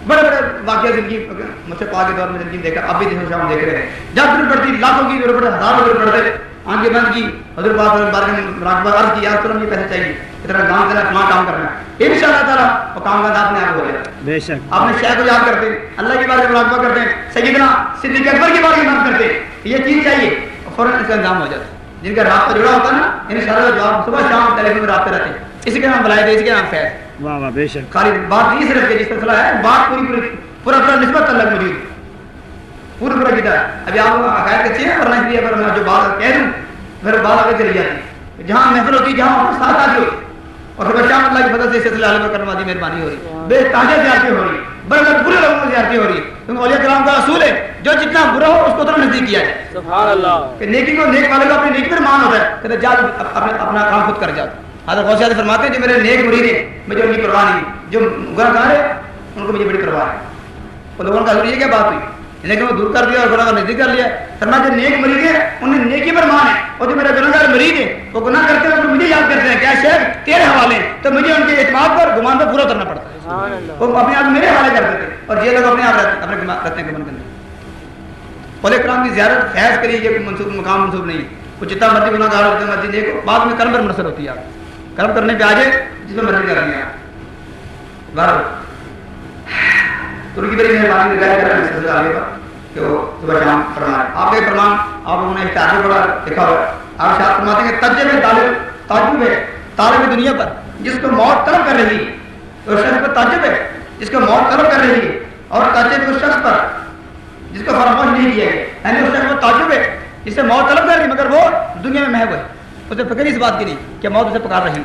بڑے بڑے واقعہ زندگی مجھ سے پا کے دور میں زندگی دیکھا، اب بھی جیسے ہم دیکھ رہے ہیں. جب ضرورت پڑتی لاکھوں کی ضرورت پڑتی، ہزاروں ضرورت پڑتے، آنکھیں بند کی، حضور پاک بارگاہ میں مراقبہ عرض کی، یار ترنت یہ پیسے چاہیے، اتنا کام کرنا، اتنا کام کرنا ہے، انشاءاللہ تعالیٰ وہ کام کا آپ نے آپ ہو جائے. بے شک آپ نے شیخ کو یاد کرتے ہیں، اللہ کی بارگاہ میں مراقبہ کرتے ہیں، سیدنا صدیق اکبر کی بارگاہ میں یاد کرتے ہیں، یہ چیز چاہیے اور فوراً اس کا انجام ہو جاتا ہے. جن کا رابطہ جڑا ہوتا ہے نا، انشاءاللہ جواب صبح شام ٹیلی فون میں رابطے رہتے ہیں. اسی کے نام بلائے تھے، اسی کے نام فیض. واہ واہ. بے شک خالی بات نہیں صرف کہ جس سلسلہ ہے، بات پوری پورا نسبت اللہ موجود پورا کتاب ہے. ابھی آپ عقائد کچے ہیں، ورنہ اس لیے اگر میں جو بات کہہ دوں پھر بات آگے چلی جاتی ہے. جہاں محفل ہوتی ہے، جہاں ساتھ آگے ہوتی اور پھر شام اللہ کی مدد سے سلسلہ عالم کرنے والی مہربانی ہو رہی ہے. بے تاجہ زیارتیں ہو رہی ہے، بڑے بڑے برے لوگوں کی زیارتیں ہو رہی ہے. کیونکہ اولیاء کرام کا اصول ہے جو جتنا برا ہو اس کو اتنا نزدیک کیا جائے. سبحان اللہ. کہ نیکی کو نیک والے کو اپنی نیکی پر مان ہوتا ہے، کہتے جا اپنا کام خود کر جاتا. حضرت غوث اعظم فرماتے ہیں جو میرے نیک مرید ہیں مجھے ان کی پرواہ نہیں، جو گنہگار ہے ان کو مجھے بڑی پرواہ ہے. وہ لوگوں کا یہ کیا بات ہوئی، لیکن وہ دور کر دیا اور گناہ کا نزدیک کر لیا. فرمایا جو نیک مرید ہیں انہیں نیکی پر مان ہے، اور جو میرے گنہگار مرید ہیں وہ گناہ کرتے ہیں اور مجھے یاد کرتے ہیں کیا شیخ تیرے حوالے ہیں، تو مجھے ان کے اعتماد پر گمان پر پورا کرنا پڑتا ہے. وہ اپنے آپ میرے حوالے کر دیتے ہیں اور یہ لوگ اپنے آپ رہتے ہیں گمن کرنے. اولیاء کرام کی زیارت فیض کے لیے یہ منصوب مقام منصوب نہیں. وہ جتنا مرضی گناہ گار ہوتے ہیں مرضی نیک، بعد میں کرم پر منحصر ہوتی ہے. آپ کرم کرنے پہ آ جائے جس میں مرضی کر لیں. آپ ترکی بڑی مہربانی لگایا کر رہے ہیں سلسلہ آگے پر کہ وہ صبح شام فرمائے. آپ کے فرمان آپ لوگوں نے اشتہار پڑھا لکھا ہوا ہے. آپ شاید فرماتے ہیں کہ تعجب ہے طالب دنیا پر جس کو موت طلب کر رہی ہے، اس شخص پر تعجب ہے جس کو موت طلب کر رہی ہے، اور تعجب اس شخص پر جس کو فراموش نہیں کیا گیا. یعنی اس شخص پر تعجب ہے جس سے موت طلب کر رہی مگر وہ دنیا میں محو ہے، اسے فکر اس بات کی نہیں کہ موت اسے پکار رہی.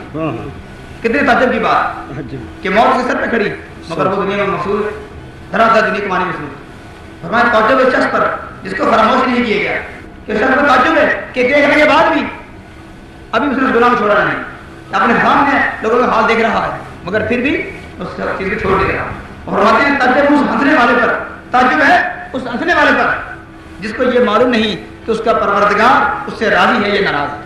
کتنی تعجب کی بات کہ موت اس کے سر پہ کھڑی مگر وہ دنیا میں محفوظ ہے، دراصل دنیا کمانے میں مصروف. فرمایا تعجب اس شخص پر جس کو فراموش نہیں کیا گیا کہ اس شخص پر تعجب ہے کہ دیکھنے کے بعد بھی ابھی اس نے گناہ چھوڑا نہیں، اپنے سامنے لوگوں کا حال دیکھ رہا ہے مگر پھر بھی اس چیز کو چھوڑ دے رہا. اور فرماتے ہیں تعجب اس ہنسنے والے پر، تعجب ہے اس ہنسنے والے پر جس کو یہ معلوم نہیں کہ اس کا پروردگار اس سے راضی ہے یا ناراض ہے.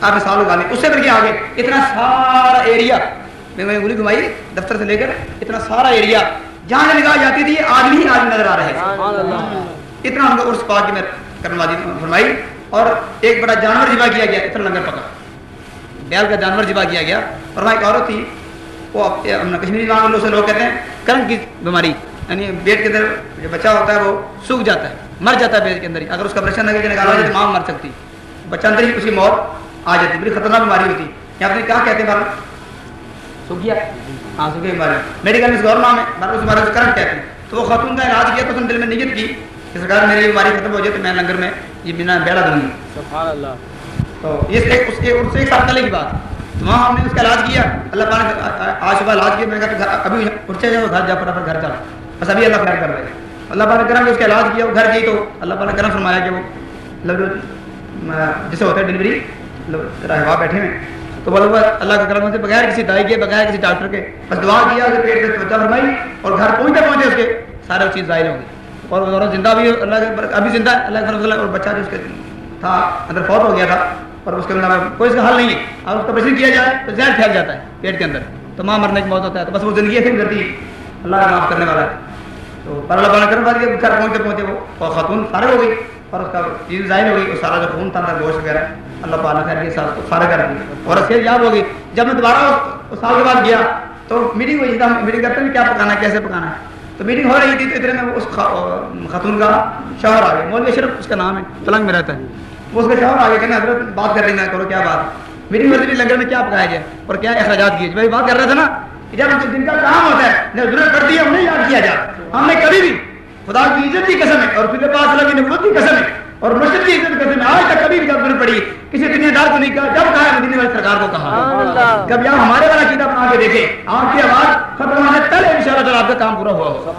آپ مثال لگا لیں. اس سے بڑھ کے آگے اتنا سارا ایریا میں انگلی گھمائی دفتر سے لے کر اتنا سارا ایریا جہاں نگاہ جاتی تھی آدمی ہی آدمی نظر آ رہے ہیں. اتنا ہم کو عرس پاک کی میں کرنوادی فرمائی. اور ایک بڑا جانور ذبح کیا گیا, اتنا لنگر پکا, بیل کا جانور ذبح کیا گیا. اور وہاں ایک عورت تھی, وہ کشمیری زبان سے لوگ کہتے ہیں کرم کی بیماری, یعنی پیٹ کے اندر جو بچہ ہوتا ہے وہ سوکھ جاتا ہے, مر جاتا ہے پیٹ کے اندر ہی. اگر اس کا آپریشن نہ نکالا جائے تو ماں مر سکتی, بچہ اندر ہی اس کی موت آ جاتی. بڑی خطرناک بیماری ہوتی. یہاں پر کیا کہتے ہیں سوکھیا, ہاں سوکھی بیماری, میڈیکل میں غور نام ہے, اس بیماری کو کرنٹ کہتے ہیں. تو وہ خاتون کا علاج کیا تو اس نے دل میں نیت کی کہ سرکار میری بیماری ختم ہو جائے تو میں لنگر میں یہ بنا بیڑا دوں گی. سبحان اللہ. تو یہ اس سے ایک سال پہلے کی بات. تو وہاں ہم نے اس کا علاج کیا, اللہ تعالیٰ نے آج صبح علاج کیا. میں نے کہا ابھی اٹھے جاؤ گھر جا, فٹافٹ گھر چلا, بس ابھی اللہ خیر کر رہے. اللہ تعالیٰ نے کرم کہ اس کا علاج کیا, وہ گھر گئی تو اللہ تعالیٰ نے کرم فرمایا کہ وہ جسے ہوتا ہے ڈلیوری رہوا بیٹھے ہیں, تو بولو اللہ کا کرم سے بغیر کسی دوائی کے بغیر کسی ڈاکٹر کے بس دعا کیا, اسے پیٹ میں توجہ فرمائی اور گھر پہنچتے اس کے سارے چیز ظاہر ہو گئی. اور وہ زندہ بھی اللہ کے ابھی زندہ ہے اللہ کے. اور بچہ جو اس کے تھا اندر فوت ہو گیا تھا اور اس کے کوئی اس کا حل نہیں ہے. اگر اس کا آپریشن کیا جائے تو زہر پھیل جاتا ہے پیٹ کے اندر, تو ماں مرنے کی موت ہوتا ہے. تو بس وہ زندگی ایسے گزرتی ہے, اللہ کا معاف کرنے والا ہے. تو پر اللہ تعالیٰ کرنے والی گھر پہنچتے وہ خاتون فارغ ہو گئی اور اس کا چیز ظاہر ہو گئی. اور سارا جو خون تھا گوشت وغیرہ اللہ تعالیٰ خیر کے ساتھ فارغ کر دی اور اسے یاد ہو گئی. جب میں دوبارہ اس سال کے بعد گیا تو میٹنگ ہوئی تھی, میٹنگ کرتے ہیں کیا پکانا ہے کیسے پکانا ہے. تو میٹنگ ہو رہی تھی تو اتنے میں اس خاتون کا شوہر آ گیا, مولوی اشرف اس کا نام ہے, تلنگ میں رہتا ہے. وہ اس کا شوہر آ گیا, کہنا حضرت بات کر رہی ہیں, کرو کیا بات. میٹنگ میں لنگر میں کیا پکایا گیا اور کیا اخراجات کیے. بھائی بات کر رہے تھے نا, جب جن کا کام ہوتا ہے جب ضرورت پڑتی ہے انہیں یاد کیا جاتا. ہم نے کبھی بھی خدا کی عزت کی قسم ہے اور پھر پاس اللہ کی نبوت کی قسم ہے اور مسجد کی عزت کی قسم ہے, آج تک کبھی بھی جب ضرورت پڑی کسی دنیا دار کو نہیں کہا. جب کہا مدینے والی سرکار کو کہا. جب یہاں ہمارے والا عقیدہ بنا کے دیکھے, آپ کی آواز ختم ہونے پہلے انشاءاللہ تعالی آپ کا کام پورا ہوا ہو.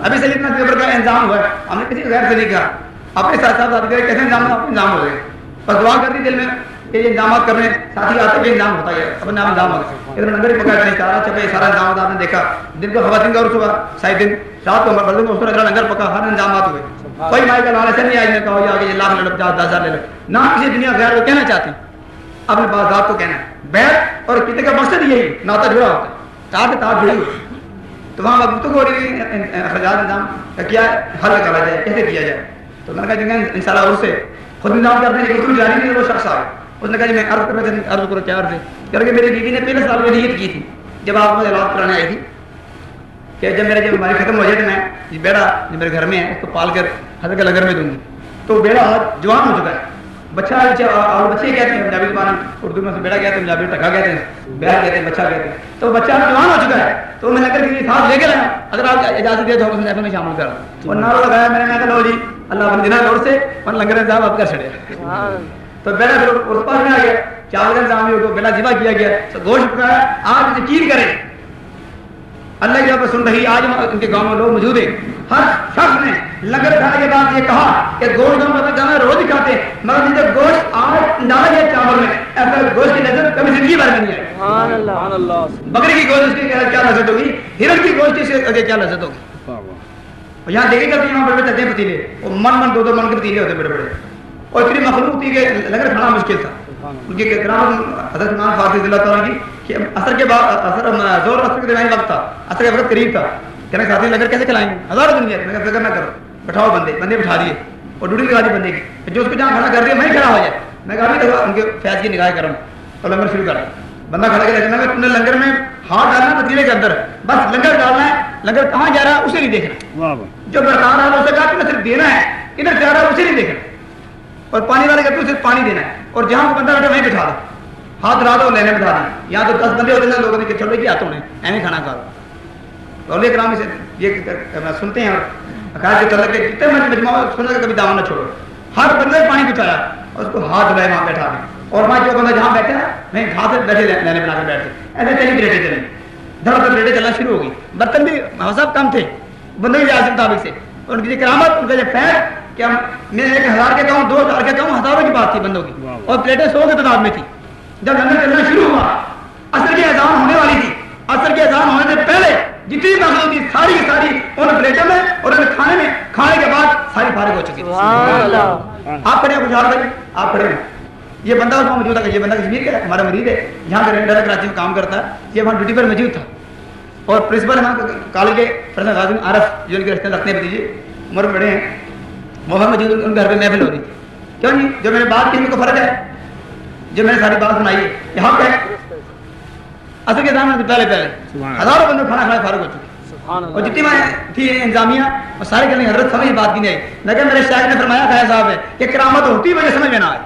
ابھی سے اتنا زبر کا انتظام ہوا ہے, ہم نے کسی غیر سے نہیں کہا. اپنے ساتھ ساتھ کیسے انتظام ہو گئے. بس دعا کر دی دل میں کہ یہ انتظامات کرنے ساتھی آتے ہوئے انتظام ہوتا ہے. اپنے نام انتظام ہوتا ہے. ادھر لنگر ہی پکا نہیں سارا چپے سارا انتظامات آپ نے دیکھا. دن کو خواتین کا عرص ہوا, شاید دن رات کو مردوں کو اس طرح لنگر پکا, ہر انتظامات ہوئے. کوئی مائی کا لالچ نہیں آج میں کہو یا کہ لاکھ لے لو 10,000 لے لو, نہ کسی دنیا غیر کو کہنا چاہتے ہیں, اپنے پاس ذات کو کہنا ہے. بیعت اور کتنے کا مقصد یہی ناطا جڑا ہوتا ہے, تار تار جڑی ہوئی. تو وہاں گفتگو ہو رہی ہے اخراجات نظام کا کیا حل نکالا جائے, کیسے کیا جائے. تو میں نے کہا ان شاء اللہ اس سے خود نظام کرتے ہیں گفتگو جاری نہیں. وہ شخص آ اس نے کہا جی میں عرض کر رہے تھے, عرض کرو کیا عرض ہے. کیونکہ میری بیوی نے پہلے سال میں نیت کی تھی جب آپ مجھے علاج کرانے آئی تھی کہ جب میرے جب بیماری ختم ہو جائے تو میں یہ بیڑا جو میرے گھر میں ہے اس کو پال کر حضرت کے لنگر میں دوں گی. تو بیڑا آج جوان ہو چکا ہے. بچہ اور بچے کہتے ہیں پنجابی زبان اردو میں سے بیڑا کہتے ہیں, پنجابی ٹکا کہتے ہیں, بیڑا کہتے ہیں, بچہ کہتے ہیں. تو بچہ جوان ہو چکا ہے. تو میں لنگر کے ساتھ لے کے لایا, اگر آپ اجازت دے تو میں شامل کرا اور نعرہ لگایا میں نے. کہا لو جی اللہ اپنے دن لوڑ سے اور لنگر صاحب آپ کر چھڑے. تو بیڑا پھر اس پاس میں آ گیا, چاول کا انتظام ہو تو بیڑا ذبح کیا گیا, گوشت پکایا. آپ یقین کریں اللہ کی بات سن رہی, آج ان کے گاؤں میں لوگ موجود ہیں. ہر شخص نے لنگر کھانے کے بعد یہ کہا کہ گوشت ہم جانا روز ہی کھاتے ہیں, مگر جب گوشت آج ڈالا گیا چاول میں ایسا گوشت کی لذت کبھی زندگی بھر میں نہیں آئی. سبحان اللہ. بکری کی گوشت کی کیا لذت ہوگی, ہرن کی گوشت کی کیا لذت ہوگی. یہاں دیکھے کرتے ہیں وہاں بڑے چلتے ہیں پتیلے, اور من 2 من کے پتیلے ہوتے بڑے بڑے, اور اتنی مخلوق تھی کہ لنگر کھانا مشکل تھا. ان کے کرام حضرت امام فاضل رضی اللہ تعالیٰ کی کہ اثر کے بعد زور اثر کے درمیان وقت تھا, اثر کا وقت قریب تھا. کہنا ساتھی لنگر کیسے کھلائیں گے, ہزاروں دنیا. میں فکر نہ کرو, بٹھاؤ بندے بٹھا دیے اور ڈیوٹی لگا دی بندے کی, جو اس کو جہاں کھڑا کر دیا وہیں کھڑا ہو جائے. میں کہا بھی ان کے فیض کی نگاہ کروں تو لنگر شروع کرا. بندہ کھڑا کے رکھنا ہے, تم نے لنگر میں ہاتھ ڈالنا پتیلے کے اندر, بس لنگر ڈالنا ہے. لنگر کہاں جا رہا ہے اسے نہیں دیکھنا, جو برتا رہا ہے اسے کہا تمہیں صرف دینا ہے, ادھر جا رہا ہے اسے نہیں دیکھنا. اور پانی والے کا صرف پانی دینا ہے, اور جہاں بندہ بیٹھا وہیں بٹھا دو, ہاتھ لا دو لینے بٹھا دیں. یہاں تو 10 بندے ہوتے ہیں لوگوں نے کہ چھوڑے کیا ہاتھوں نے ایویں کھانا کھا دو. اولیاء کرام سے یہ سنتے ہیں اور کہا کہ تعلق کے جتنے مجموعہ سننے کا کبھی دامن نہ چھوڑو. ہر بندے پانی پہنچایا اور اس کو ہاتھ دھلائے وہاں بیٹھا دیں, اور وہاں جو بندہ جہاں بیٹھا ہے میں ہاتھ سے بیٹھے لینے بنا کے بیٹھے ایسے چلی پلیٹیں چلیں, دھڑ دھڑ پلیٹیں چلنا شروع ہو گئی. برتن بھی صاحب کم تھے بندوں کی اجازت مطابق سے, اور ان کی کرامت ان کا جو فیض کہ میں 1000 کے کہوں 2000 کے کہوں, ہزاروں کی بات تھی بندوں کی, اور پلیٹیں 100 کی تعداد میں تھی. جب لنگر چلنا شروع ہوا عصر کی اذان ہونے والی تھی, عصر کی اذان ہونے سے پہلے جتنی مخلوق تھی ساری کی ساری ان پلیٹوں میں اور ان کھانے میں, کھانے کے بعد ساری فارغ ہو چکی تھی. آپ کھڑے ہیں خوشحال بھائی, آپ کھڑے ہیں یہ بندہ وہاں موجود تھا کہ یہ بندہ کشمیر کا ہے، ہمارا مرید ہے، یہاں کا رینڈر کراچی میں کام کرتا ہے، یہ وہاں ڈیوٹی پر موجود تھا. اور پرنسپل ہمارے کالج کے پروفیسر غازی عارف جو ان کے رشتے رکھتے ہیں بھتیجے عمر میں بڑے ہیں، وہ موجود ان گھر پہ محفل ہو رہی تھی. کیوں نہیں جو میں نے بات کی ان کو فرق ہے، جو میں نے ساری بات سنائی ہے یہ حق ہے. اصل کے زمانے سے پہلے ہزاروں بندے کھانا کھائے فارغ ہو چکے اور جتنی میں تھی انتظامیہ وہ سارے کے حضرت سمجھ بات کی نہیں آئی. لیکن میرے شاعر نے فرمایا خیا صاحب ہے کہ کرامت ہوتی مجھے سمجھ میں نہ آئے،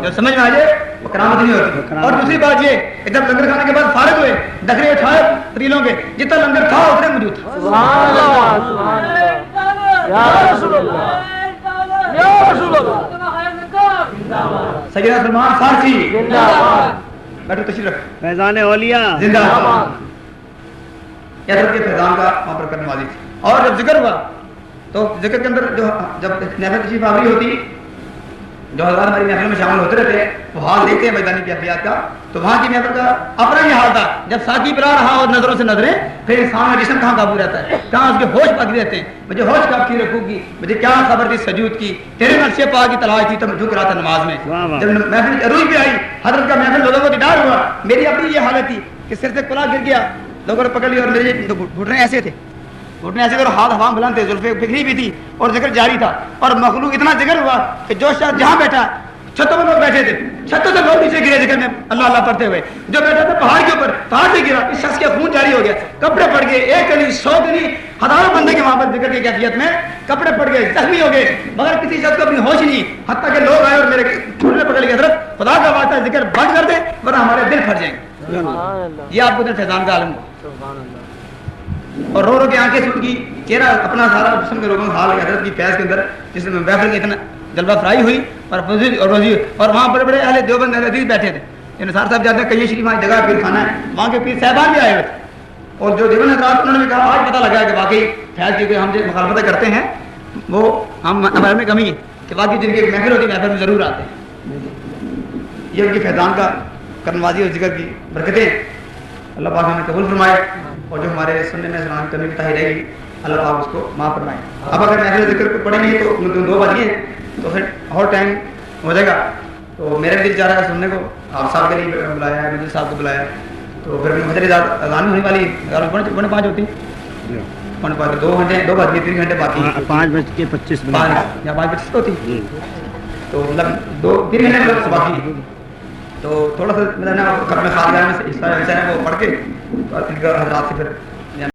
جو سمجھ میں آ جائے وہ کرامت نہیں ہوتی. اور دوسری بات یہ کہ جب لنگر کھانے کے بعد فارغ ہوئے ڈکرے اٹھائے ریلوں کے، جتنا لنگر تھا اتنے موجود تھا. سیدنا سلمان فارسی بیٹھو تشریف رکھ. فیضان اولیاء زندہ یہ حضرت کے فیضان کا وہاں پر کرنے والی تھی. اور جب ذکر ہوا تو ذکر کے اندر جو جب محفل تشریف آوری ہوتی، جو حضرات ہماری محفل میں شامل ہوتے رہتے ہیں وہ حال دیکھتے ہیں میدانی کیفیات کا، تو وہاں کی محفل کا اپنا ہی حال تھا. جب ساقی پلا رہا اور نظروں سے نظریں، پھر انسان کا جسم کہاں قابو رہتا ہے، کہاں اس کے ہوش باقی رہتے ہیں. مجھے ہوش کب کی رکھو گی، مجھے کیا خبر تھی سجود کی، تیرے نقشے پا کی تلاش تھی تو میں جھک رہا تھا نماز میں. جب محفل عروج پہ آئی حضرت کا محفل لوگوں کو دیدار ہوا، میری اپنی یہ حالت تھی کہ سر سے کلا گر گیا، لوگوں نے پکڑ لیا اور میرے گھٹنے ایسے تھے، گھٹنے ایسے تھے اور ہاتھ ہوا بلند تھے، زلفیں بکھری بھی تھی اور ذکر جاری تھا. اور مخلوق اتنا ذکر ہوا کہ جو شخص جہاں بیٹھا، چھتوں پر لوگ بیٹھے تھے، چھتوں سے لوگ نیچے گرے ذکر میں اللہ اللہ پڑھتے ہوئے. جو بیٹھا تھا پہاڑ کے اوپر، پہاڑ سے گرا، اس شخص کا خون جاری ہو گیا، کپڑے پڑ گئے، ایک نہیں 100 نہیں ہزاروں بندے کے وہاں پر ذکر کی کیفیت میں کپڑے پڑ گئے، زخمی ہو گئے، مگر کسی شخص کو اپنی ہوش نہیں. حتیٰ کہ لوگ آئے اور میرے چھوٹے پکڑ لے حضرت خدا کا واسطہ ذکر بند کر دے ورنہ ہمارے دل پھٹ جائیں گے. یہ آپ کو دل فیضان کا عالم ہو. اور رو رو کے آنکھیں سن کی، چہرہ اپنا سارا جسم کے لوگوں کا حال حضرت کی فیض کے اندر، جس میں محفل اتنا جلوہ فرائی ہوئی اور وہاں بڑے بڑے اہل دیوبند حدیث بیٹھے تھے. نثار صاحب جاتے ہیں کئی شریف وہاں جگہ پیر خانہ ہے، وہاں کے پیر صاحبان بھی آئے ہوئے تھے. اور جو دیوبند حضرات انہوں نے بھی کہا آج پتہ لگا کہ واقعی فیض کی ہم جو مخالفتیں کرتے ہیں وہ ہمارے میں کمی ہے کہ واقعی جن کی محفل ہوتی ہے محفل میں ضرور آتے ہیں. یہ ان کی فیضان کا کرنوازی اور ذکر کی برکتیں اللہ پاک ہمیں قبول فرمائے، اور جو ہمارے سننے میں سلام کرنے کی تاہی رہے گی اللہ پاک اس کو معاف فرمائے. اب اگر محفل ذکر کو پڑھیں گے تو 2 بج گئے تو پھر اور ٹائم ہو جائے گا. تو میرا دل چاہ رہا ہے سننے کو، آپ صاحب کے لیے بلایا ہے، مجھے صاحب کو بلایا، تو پھر مجھے اذان ہونے والی 5:45 ہوتی، 2 گھنٹے 2 بج گئے، 3 گھنٹے باقی، 5:25 یا 5:25 ہوتی، تو مطلب 2-3 گھنٹے باقی. تو تھوڑا سا میں خاص میں حصہ ہے وہ پڑھ کے حضرات سے پھر